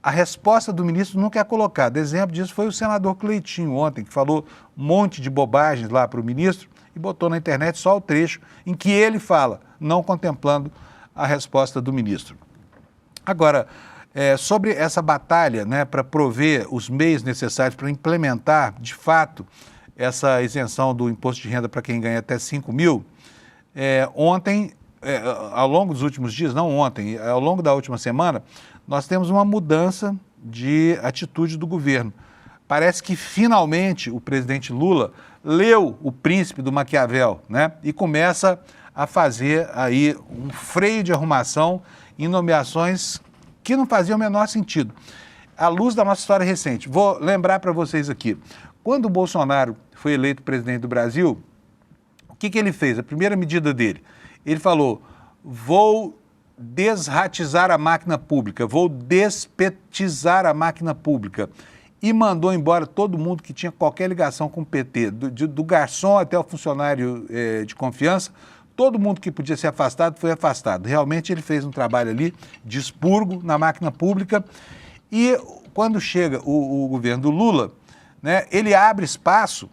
A resposta do ministro nunca é colocada. Exemplo disso foi o senador Cleitinho ontem, que falou um monte de bobagens lá para o ministro e botou na internet só o trecho em que ele fala, não contemplando a resposta do ministro. Agora, sobre essa batalha, né, para prover os meios necessários para implementar, de fato, essa isenção do imposto de renda para quem ganha até 5 mil, ontem, ao longo dos últimos dias, não ontem, ao longo da última semana, nós temos uma mudança de atitude do governo. Parece que finalmente o presidente Lula leu O Príncipe do Maquiavel, né? E começa a fazer aí um freio de arrumação em nomeações que não faziam o menor sentido. À luz da nossa história recente, vou lembrar para vocês aqui, quando o Bolsonaro foi eleito presidente do Brasil, o que ele fez? A primeira medida dele, ele falou, vou desratizar a máquina pública, vou despetizar a máquina pública, e mandou embora todo mundo que tinha qualquer ligação com o PT, do garçom até o funcionário de confiança, todo mundo que podia ser afastado foi afastado. Realmente ele fez um trabalho ali de expurgo na máquina pública e quando chega o governo do Lula, né, ele abre espaço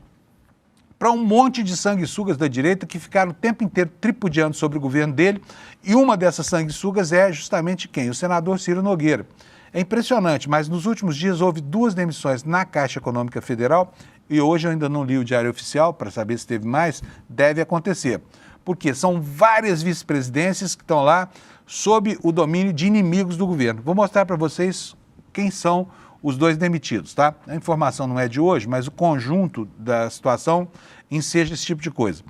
para um monte de sanguessugas da direita que ficaram o tempo inteiro tripudiando sobre o governo dele, e uma dessas sanguessugas é justamente quem? O senador Ciro Nogueira. É impressionante, mas nos últimos dias houve 2 demissões na Caixa Econômica Federal, e hoje eu ainda não li o Diário Oficial para saber se teve mais, deve acontecer. Porque são várias vice-presidências que estão lá sob o domínio de inimigos do governo. Vou mostrar para vocês quem são os dois demitidos, tá? A informação não é de hoje, mas o conjunto da situação enseja esse tipo de coisa.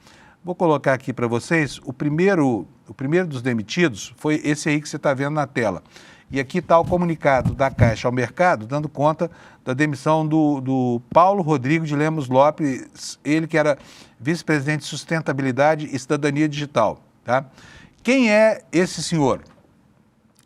Vou colocar aqui para vocês, o primeiro dos demitidos foi esse aí que você está vendo na tela. E aqui está o comunicado da Caixa ao mercado, dando conta da demissão do Paulo Rodrigo de Lemos Lopes, ele que era vice-presidente de Sustentabilidade e Cidadania Digital, tá? Quem é esse senhor?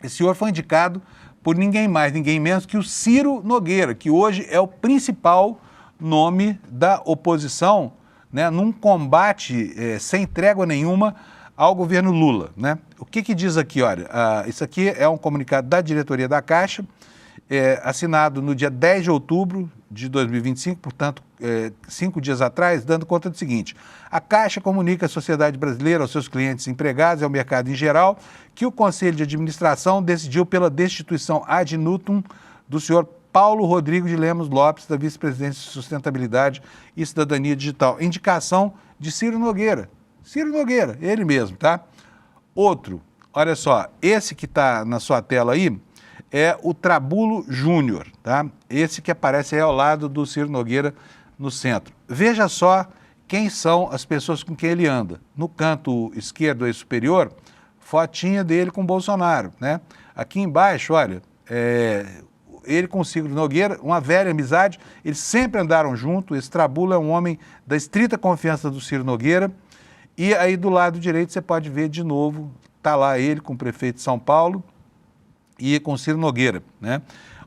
Esse senhor foi indicado por ninguém mais, ninguém menos que o Ciro Nogueira, que hoje é o principal nome da oposição, né, num combate sem trégua nenhuma ao governo Lula, né? O que diz aqui? Olha, isso aqui é um comunicado da diretoria da Caixa, assinado no dia 10 de outubro de 2025, portanto, 5 dias atrás, dando conta do seguinte: a Caixa comunica à sociedade brasileira, aos seus clientes, empregados e ao mercado em geral, que o Conselho de Administração decidiu pela destituição ad nutum do senhor Paulo Rodrigo de Lemos Lopes, da vice-presidência de Sustentabilidade e Cidadania Digital. Indicação de Ciro Nogueira. Ciro Nogueira, ele mesmo, tá? Outro, olha só, esse que está na sua tela aí é o Trabulo Júnior, tá? Esse que aparece aí ao lado do Ciro Nogueira no centro. Veja só quem são as pessoas com quem ele anda. No canto esquerdo e superior, fotinha dele com Bolsonaro, né? Aqui embaixo, olha, ele com o Ciro Nogueira, uma velha amizade, eles sempre andaram juntos. Esse Trabulo é um homem da estrita confiança do Ciro Nogueira. E aí do lado direito você pode ver de novo, está lá ele com o prefeito de São Paulo e com o Ciro Nogueira, né?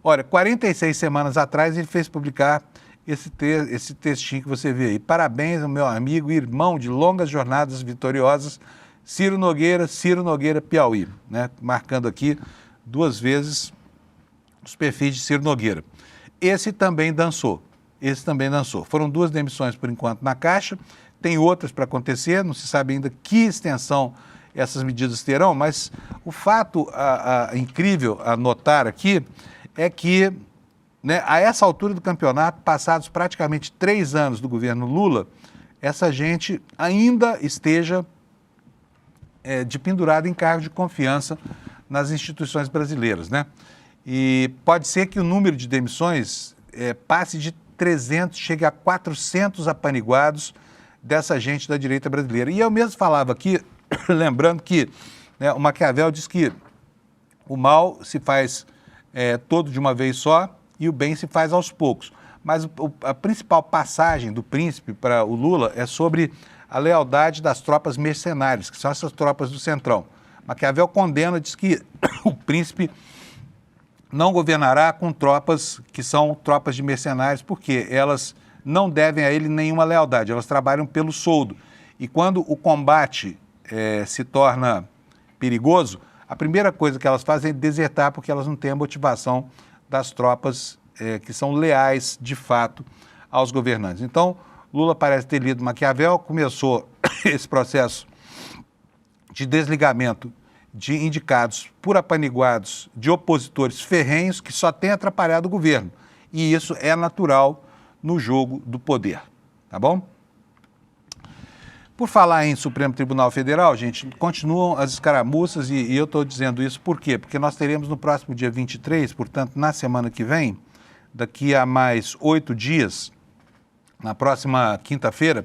Olha, 46 semanas atrás ele fez publicar esse textinho que você vê aí. Parabéns ao meu amigo e irmão de longas jornadas vitoriosas, Ciro Nogueira Piauí, né? Marcando aqui 2 vezes os perfis de Ciro Nogueira. Esse também dançou. Foram 2 demissões por enquanto na Caixa, tem outras para acontecer, não se sabe ainda que extensão essas medidas terão, mas o fato incrível a notar aqui é que, né, a essa altura do campeonato, passados praticamente 3 anos do governo Lula, essa gente ainda esteja de pendurado em cargo de confiança nas instituições brasileiras, né? E pode ser que o número de demissões passe de 300, chegue a 400 apaniguados dessa gente da direita brasileira. E eu mesmo falava aqui, lembrando que, né, o Maquiavel diz que o mal se faz todo de uma vez só e o bem se faz aos poucos. Mas a principal passagem do príncipe para o Lula é sobre a lealdade das tropas mercenárias, que são essas tropas do Centrão. Maquiavel condena, diz que o príncipe não governará com tropas que são tropas de mercenários, porque elas não devem a ele nenhuma lealdade, elas trabalham pelo soldo. E quando o combate se torna perigoso, a primeira coisa que elas fazem é desertar, porque elas não têm a motivação das tropas que são leais, de fato, aos governantes. Então, Lula parece ter lido Maquiavel, começou esse processo de desligamento de indicados por apaniguados de opositores ferrenhos que só têm atrapalhado o governo. E isso é natural no jogo do poder, tá bom? Por falar em Supremo Tribunal Federal, gente, continuam as escaramuças e eu estou dizendo isso por quê? Porque nós teremos no próximo dia 23, portanto, na semana que vem, daqui a mais 8 dias, na próxima quinta-feira,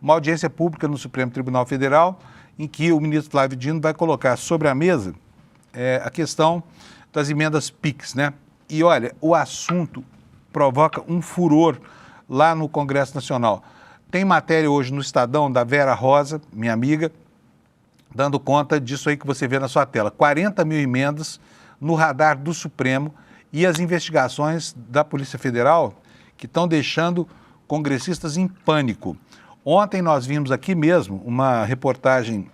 uma audiência pública no Supremo Tribunal Federal, em que o ministro Flávio Dino vai colocar sobre a mesa a questão das emendas PIX, né? E olha, o assunto provoca um furor lá no Congresso Nacional. Tem matéria hoje no Estadão da Vera Rosa, minha amiga, dando conta disso aí que você vê na sua tela. 40 mil emendas no radar do Supremo e as investigações da Polícia Federal que estão deixando congressistas em pânico. Ontem nós vimos aqui mesmo uma reportagem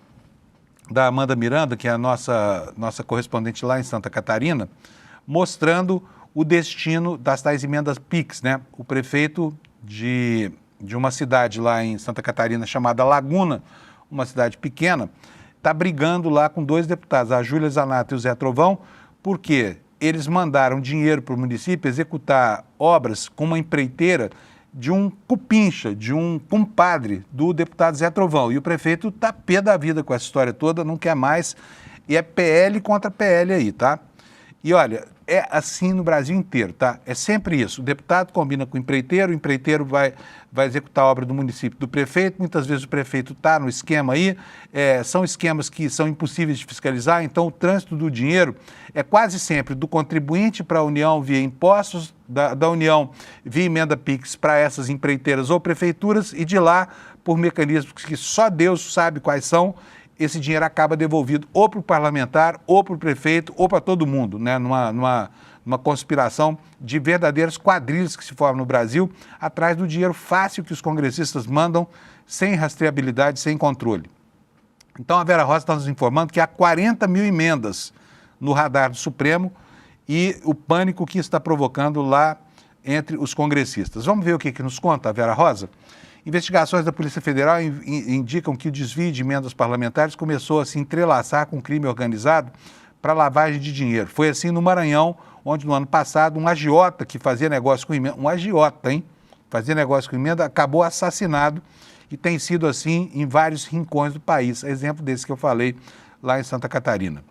da Amanda Miranda, que é a nossa correspondente lá em Santa Catarina, mostrando o destino das tais emendas PIX, né? O prefeito de uma cidade lá em Santa Catarina chamada Laguna, uma cidade pequena, está brigando lá com 2 deputados, a Júlia Zanato e o Zé Trovão, porque eles mandaram dinheiro para o município executar obras com uma empreiteira de um cupincha, de um compadre do deputado Zé Trovão. E o prefeito está pé da vida com essa história toda, não quer mais, e é PL contra PL aí, tá? E olha, é assim no Brasil inteiro, tá? É sempre isso. O deputado combina com o empreiteiro vai executar a obra do município, do prefeito. Muitas vezes o prefeito está no esquema aí. São esquemas que são impossíveis de fiscalizar, então o trânsito do dinheiro é quase sempre do contribuinte para a União via impostos, da União via emenda PIX para essas empreiteiras ou prefeituras, e de lá, por mecanismos que só Deus sabe quais são, esse dinheiro acaba devolvido ou para o parlamentar, ou para o prefeito, ou para todo mundo, né? Numa conspiração de verdadeiras quadrilhas que se formam no Brasil, atrás do dinheiro fácil que os congressistas mandam, sem rastreabilidade, sem controle. Então a Vera Rosa está nos informando que há 40 mil emendas no radar do Supremo e o pânico que está provocando lá entre os congressistas. Vamos ver o que nos conta a Vera Rosa? Investigações da Polícia Federal indicam que o desvio de emendas parlamentares começou a se entrelaçar com crime organizado para lavagem de dinheiro. Foi assim no Maranhão, onde no ano passado um agiota que fazia negócio com emenda, um agiota, hein? Fazia negócio com emenda, acabou assassinado e tem sido assim em vários rincões do país. Exemplo desse que eu falei lá em Santa Catarina.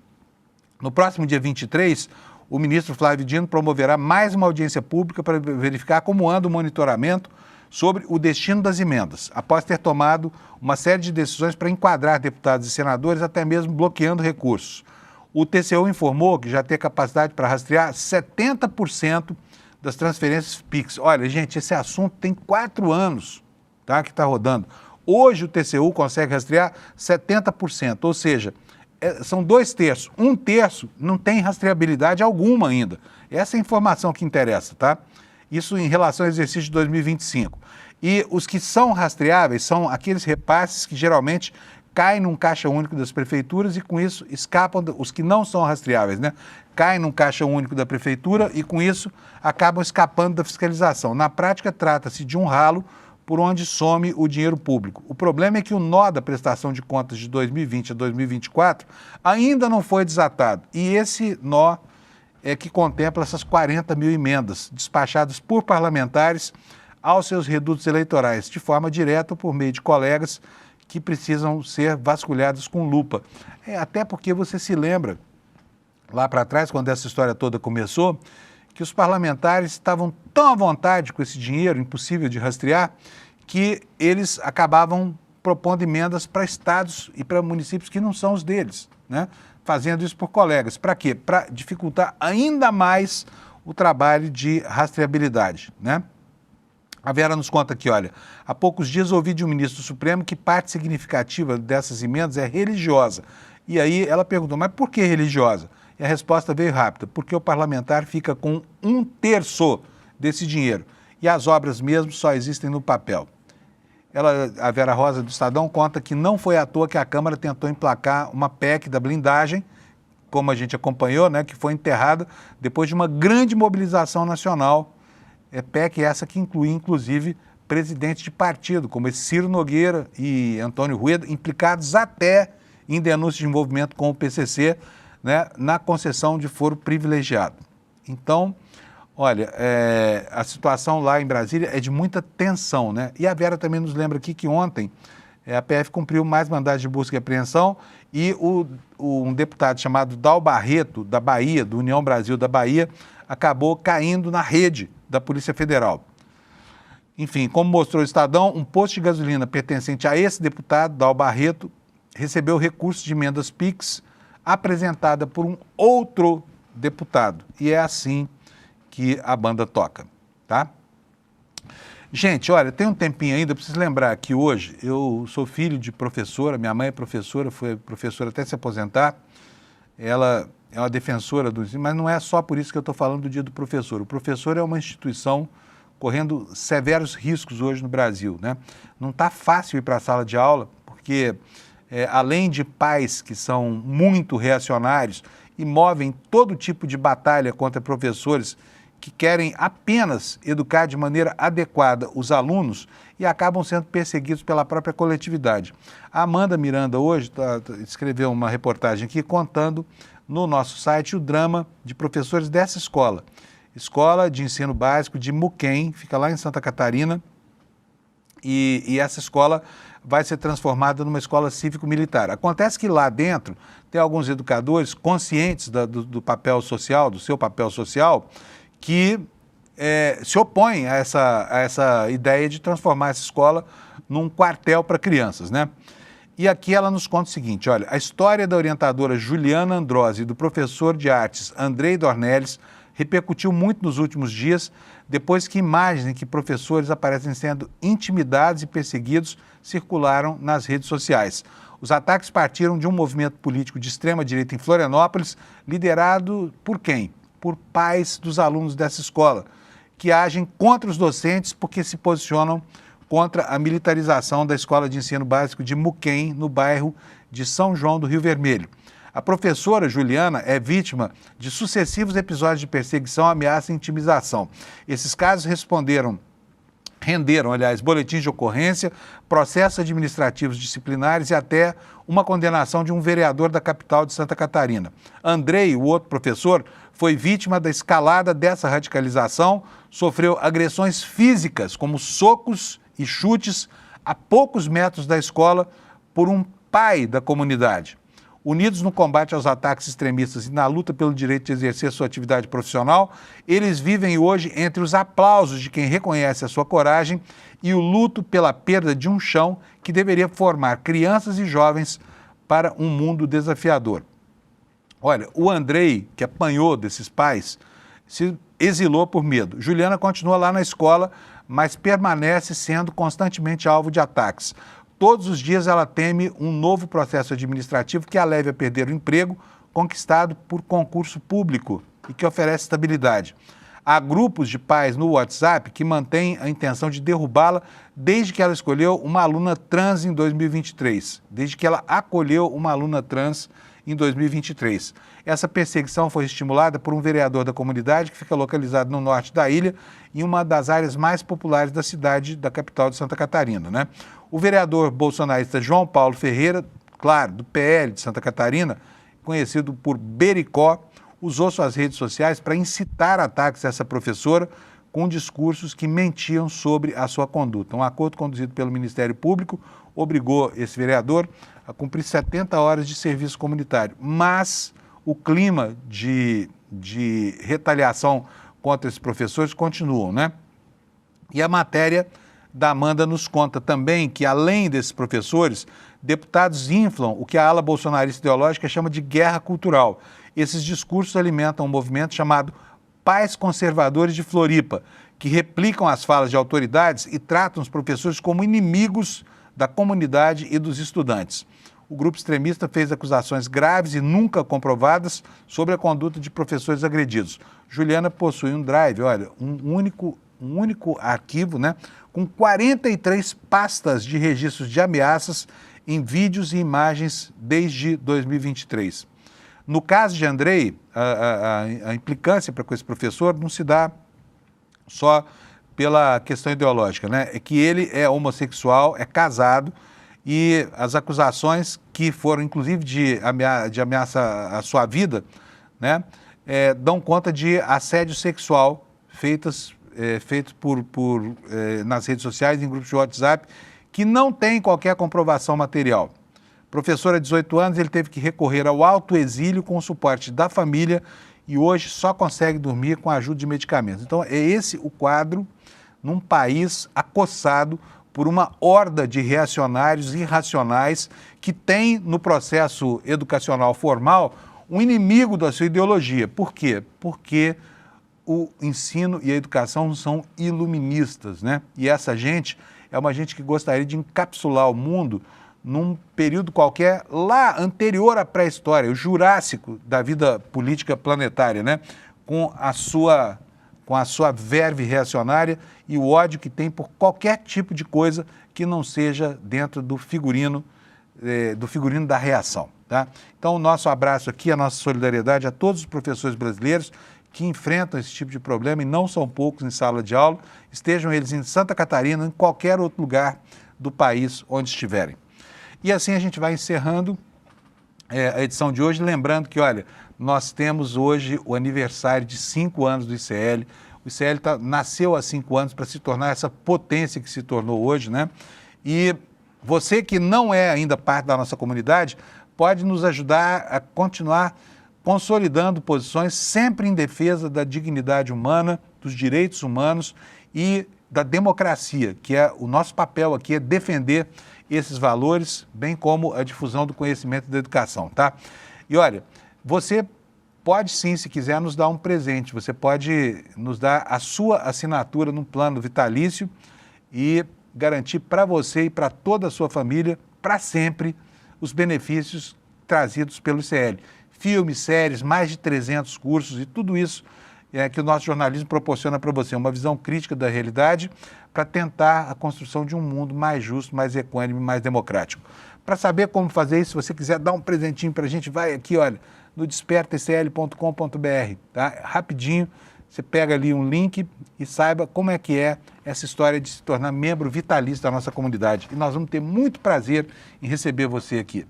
No próximo dia 23, o ministro Flávio Dino promoverá mais uma audiência pública para verificar como anda o monitoramento sobre o destino das emendas, após ter tomado uma série de decisões para enquadrar deputados e senadores, até mesmo bloqueando recursos. O TCU informou que já tem capacidade para rastrear 70% das transferências PIX. Olha, gente, esse assunto tem 4 anos, tá, que está rodando. Hoje o TCU consegue rastrear 70%, ou seja, são 2/3. 1/3 não tem rastreabilidade alguma ainda. Essa é a informação que interessa, tá? Isso em relação ao exercício de 2025. E os que são rastreáveis são aqueles repasses que geralmente caem num caixa único das prefeituras e com isso escapam, os que não são rastreáveis, né? Caem num caixa único da prefeitura e com isso acabam escapando da fiscalização. Na prática, trata-se de um ralo por onde some o dinheiro público. O problema é que o nó da prestação de contas de 2020 a 2024 ainda não foi desatado. E esse nó é que contempla essas 40 mil emendas despachadas por parlamentares aos seus redutos eleitorais, de forma direta ou por meio de colegas que precisam ser vasculhados com lupa. Até porque você se lembra, lá para trás, quando essa história toda começou, que os parlamentares estavam tão à vontade com esse dinheiro impossível de rastrear, que eles acabavam propondo emendas para estados e para municípios que não são os deles, né? Fazendo isso por colegas. Para quê? Para dificultar ainda mais o trabalho de rastreabilidade, né? A Vera nos conta aqui, olha, há poucos dias ouvi de um ministro do Supremo que parte significativa dessas emendas é religiosa. E aí ela perguntou, mas por que religiosa? E a resposta veio rápida, porque o parlamentar fica com 1/3 desse dinheiro e as obras mesmo só existem no papel. A Vera Rosa do Estadão conta que não foi à toa que a Câmara tentou emplacar uma PEC da blindagem, como a gente acompanhou, né, que foi enterrada depois de uma grande mobilização nacional. PEC essa que inclui, inclusive, presidentes de partido, como esse Ciro Nogueira e Antônio Rueda, implicados até em denúncias de envolvimento com o PCC, né, na concessão de foro privilegiado. Então, olha, a situação lá em Brasília é de muita tensão, né? E a Vera também nos lembra aqui que ontem a PF cumpriu mais mandados de busca e apreensão e um deputado chamado Dal Barreto, da Bahia, do União Brasil da Bahia, acabou caindo na rede da Polícia Federal. Enfim, como mostrou o Estadão, um posto de gasolina pertencente a esse deputado, Dal Barreto, recebeu recursos de emendas PIX apresentada por um outro deputado. E é assim que a banda toca, tá? Gente, olha, tem um tempinho ainda, eu preciso lembrar que hoje eu sou filho de professora, minha mãe é professora, foi professora até se aposentar, ela é uma defensora do ensino, mas não é só por isso que eu estou falando do Dia do Professor. O professor é uma instituição correndo severos riscos hoje no Brasil, né? Não está fácil ir para a sala de aula, porque além de pais que são muito reacionários e movem todo tipo de batalha contra professores que querem apenas educar de maneira adequada os alunos e acabam sendo perseguidos pela própria coletividade. A Amanda Miranda hoje escreveu uma reportagem aqui contando no nosso site o drama de professores dessa escola. Escola de ensino básico de Muquem, fica lá em Santa Catarina, e essa escola vai ser transformada numa escola cívico-militar. Acontece que lá dentro tem alguns educadores conscientes do papel social, do seu papel social, que se opõem a essa ideia de transformar essa escola num quartel para crianças, né? E aqui ela nos conta o seguinte, olha, a história da orientadora Juliana Androsi e do professor de artes Andrei Dornelles repercutiu muito nos últimos dias, depois que imagens em que professores aparecem sendo intimidados e perseguidos circularam nas redes sociais. Os ataques partiram de um movimento político de extrema-direita em Florianópolis, liderado por quem? Por pais dos alunos dessa escola, que agem contra os docentes porque se posicionam contra a militarização da Escola de Ensino Básico de Muquem, no bairro de São João do Rio Vermelho. A professora Juliana é vítima de sucessivos episódios de perseguição, ameaça e intimidação. Esses casos renderam, boletins de ocorrência, processos administrativos disciplinares e até uma condenação de um vereador da capital de Santa Catarina. Andrei, o outro professor, foi vítima da escalada dessa radicalização, sofreu agressões físicas, como socos e chutes, a poucos metros da escola, por um pai da comunidade. Unidos no combate aos ataques extremistas e na luta pelo direito de exercer sua atividade profissional, eles vivem hoje entre os aplausos de quem reconhece a sua coragem e o luto pela perda de um chão que deveria formar crianças e jovens para um mundo desafiador. Olha, o Andrei, que apanhou desses pais, se exilou por medo. Juliana continua lá na escola, mas permanece sendo constantemente alvo de ataques. Todos os dias ela teme um novo processo administrativo que a leve a perder o emprego conquistado por concurso público e que oferece estabilidade. Há grupos de pais no WhatsApp que mantêm a intenção de derrubá-la desde que ela escolheu uma aluna trans em 2023, desde que ela acolheu uma aluna trans em 2023. Essa perseguição foi estimulada por um vereador da comunidade que fica localizado no norte da ilha, em uma das áreas mais populares da cidade, da capital de Santa Catarina, né? O vereador bolsonarista João Paulo Ferreira, claro, do PL de Santa Catarina, conhecido por Bericó, usou suas redes sociais para incitar ataques a essa professora com discursos que mentiam sobre a sua conduta. Um acordo conduzido pelo Ministério Público obrigou esse vereador a cumprir 70 horas de serviço comunitário, mas o clima de retaliação contra esses professores continuam, né? E a matéria da Amanda nos conta também que, além desses professores, deputados inflam o que a ala bolsonarista ideológica chama de guerra cultural. Esses discursos alimentam um movimento chamado Pais Conservadores de Floripa, que replicam as falas de autoridades e tratam os professores como inimigos da comunidade e dos estudantes. O grupo extremista fez acusações graves e nunca comprovadas sobre a conduta de professores agredidos. Juliana possui um drive, olha, um único arquivo, né, com 43 pastas de registros de ameaças em vídeos e imagens desde 2023. No caso de Andrei, a implicância para com esse professor não se dá só pela questão ideológica, né? É que ele é homossexual, é casado, e as acusações que foram, inclusive, de ameaça à sua vida, né, dão conta de assédio sexual feito nas redes sociais, em grupos de WhatsApp, que não tem qualquer comprovação material. Professor há 18 anos, ele teve que recorrer ao autoexílio com o suporte da família e hoje só consegue dormir com a ajuda de medicamentos. Então, é esse o quadro num país acossado por uma horda de reacionários irracionais que tem no processo educacional formal um inimigo da sua ideologia. Por quê? Porque o ensino e a educação são iluministas, né? E essa gente é uma gente que gostaria de encapsular o mundo num período qualquer lá anterior à pré-história, o Jurássico da vida política planetária, né? Com a sua verve reacionária e o ódio que tem por qualquer tipo de coisa que não seja dentro do figurino da reação, tá? Então, o nosso abraço aqui, a nossa solidariedade a todos os professores brasileiros que enfrentam esse tipo de problema, e não são poucos em sala de aula, estejam eles em Santa Catarina, em qualquer outro lugar do país onde estiverem. E assim a gente vai encerrando a edição de hoje, lembrando que, olha, nós temos hoje o aniversário de 5 anos do ICL. O ICL nasceu há 5 anos para se tornar essa potência que se tornou hoje, né? E Você que não é ainda parte da nossa comunidade, pode nos ajudar a continuar consolidando posições sempre em defesa da dignidade humana, dos direitos humanos e da democracia, que é o nosso papel aqui, é defender esses valores, bem como a difusão do conhecimento e da educação, tá? E olha, você pode sim, se quiser, nos dar um presente, você pode nos dar a sua assinatura num plano vitalício e garantir para você e para toda a sua família, para sempre, os benefícios trazidos pelo ICL. Filmes, séries, mais de 300 cursos e tudo isso que o nosso jornalismo proporciona para você, uma visão crítica da realidade para tentar a construção de um mundo mais justo, mais equânime, mais democrático. Para saber como fazer isso, se você quiser dar um presentinho para a gente, vai aqui, olha, no despertaicl.com.br, tá? Rapidinho, você pega ali um link e saiba como é que é essa história de se tornar membro vitalício da nossa comunidade. E nós vamos ter muito prazer em receber você aqui.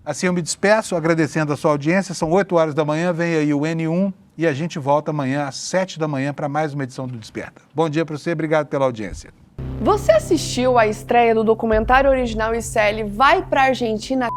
Assim eu me despeço, agradecendo a sua audiência. São 8 horas da manhã, vem aí o N1 e a gente volta amanhã às 7 da manhã para mais uma edição do Desperta. Bom dia para você, obrigado pela audiência. Você assistiu à estreia do documentário original ICL Vai Pra Argentina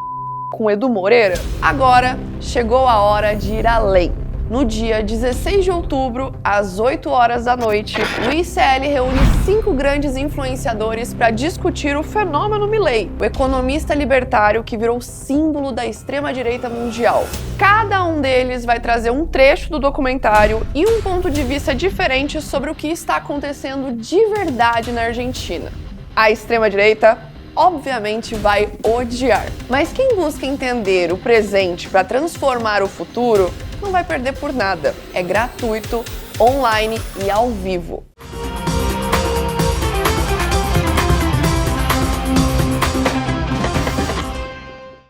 com Edu Moreira? Agora chegou a hora de ir além. No dia 16 de outubro, às 8 horas da noite, o ICL reúne 5 grandes influenciadores para discutir o fenômeno Milei, o economista libertário que virou símbolo da extrema-direita mundial. Cada um deles vai trazer um trecho do documentário e um ponto de vista diferente sobre o que está acontecendo de verdade na Argentina. A extrema-direita, obviamente, vai odiar. Mas quem busca entender o presente para transformar o futuro não vai perder por nada. É gratuito, online e ao vivo.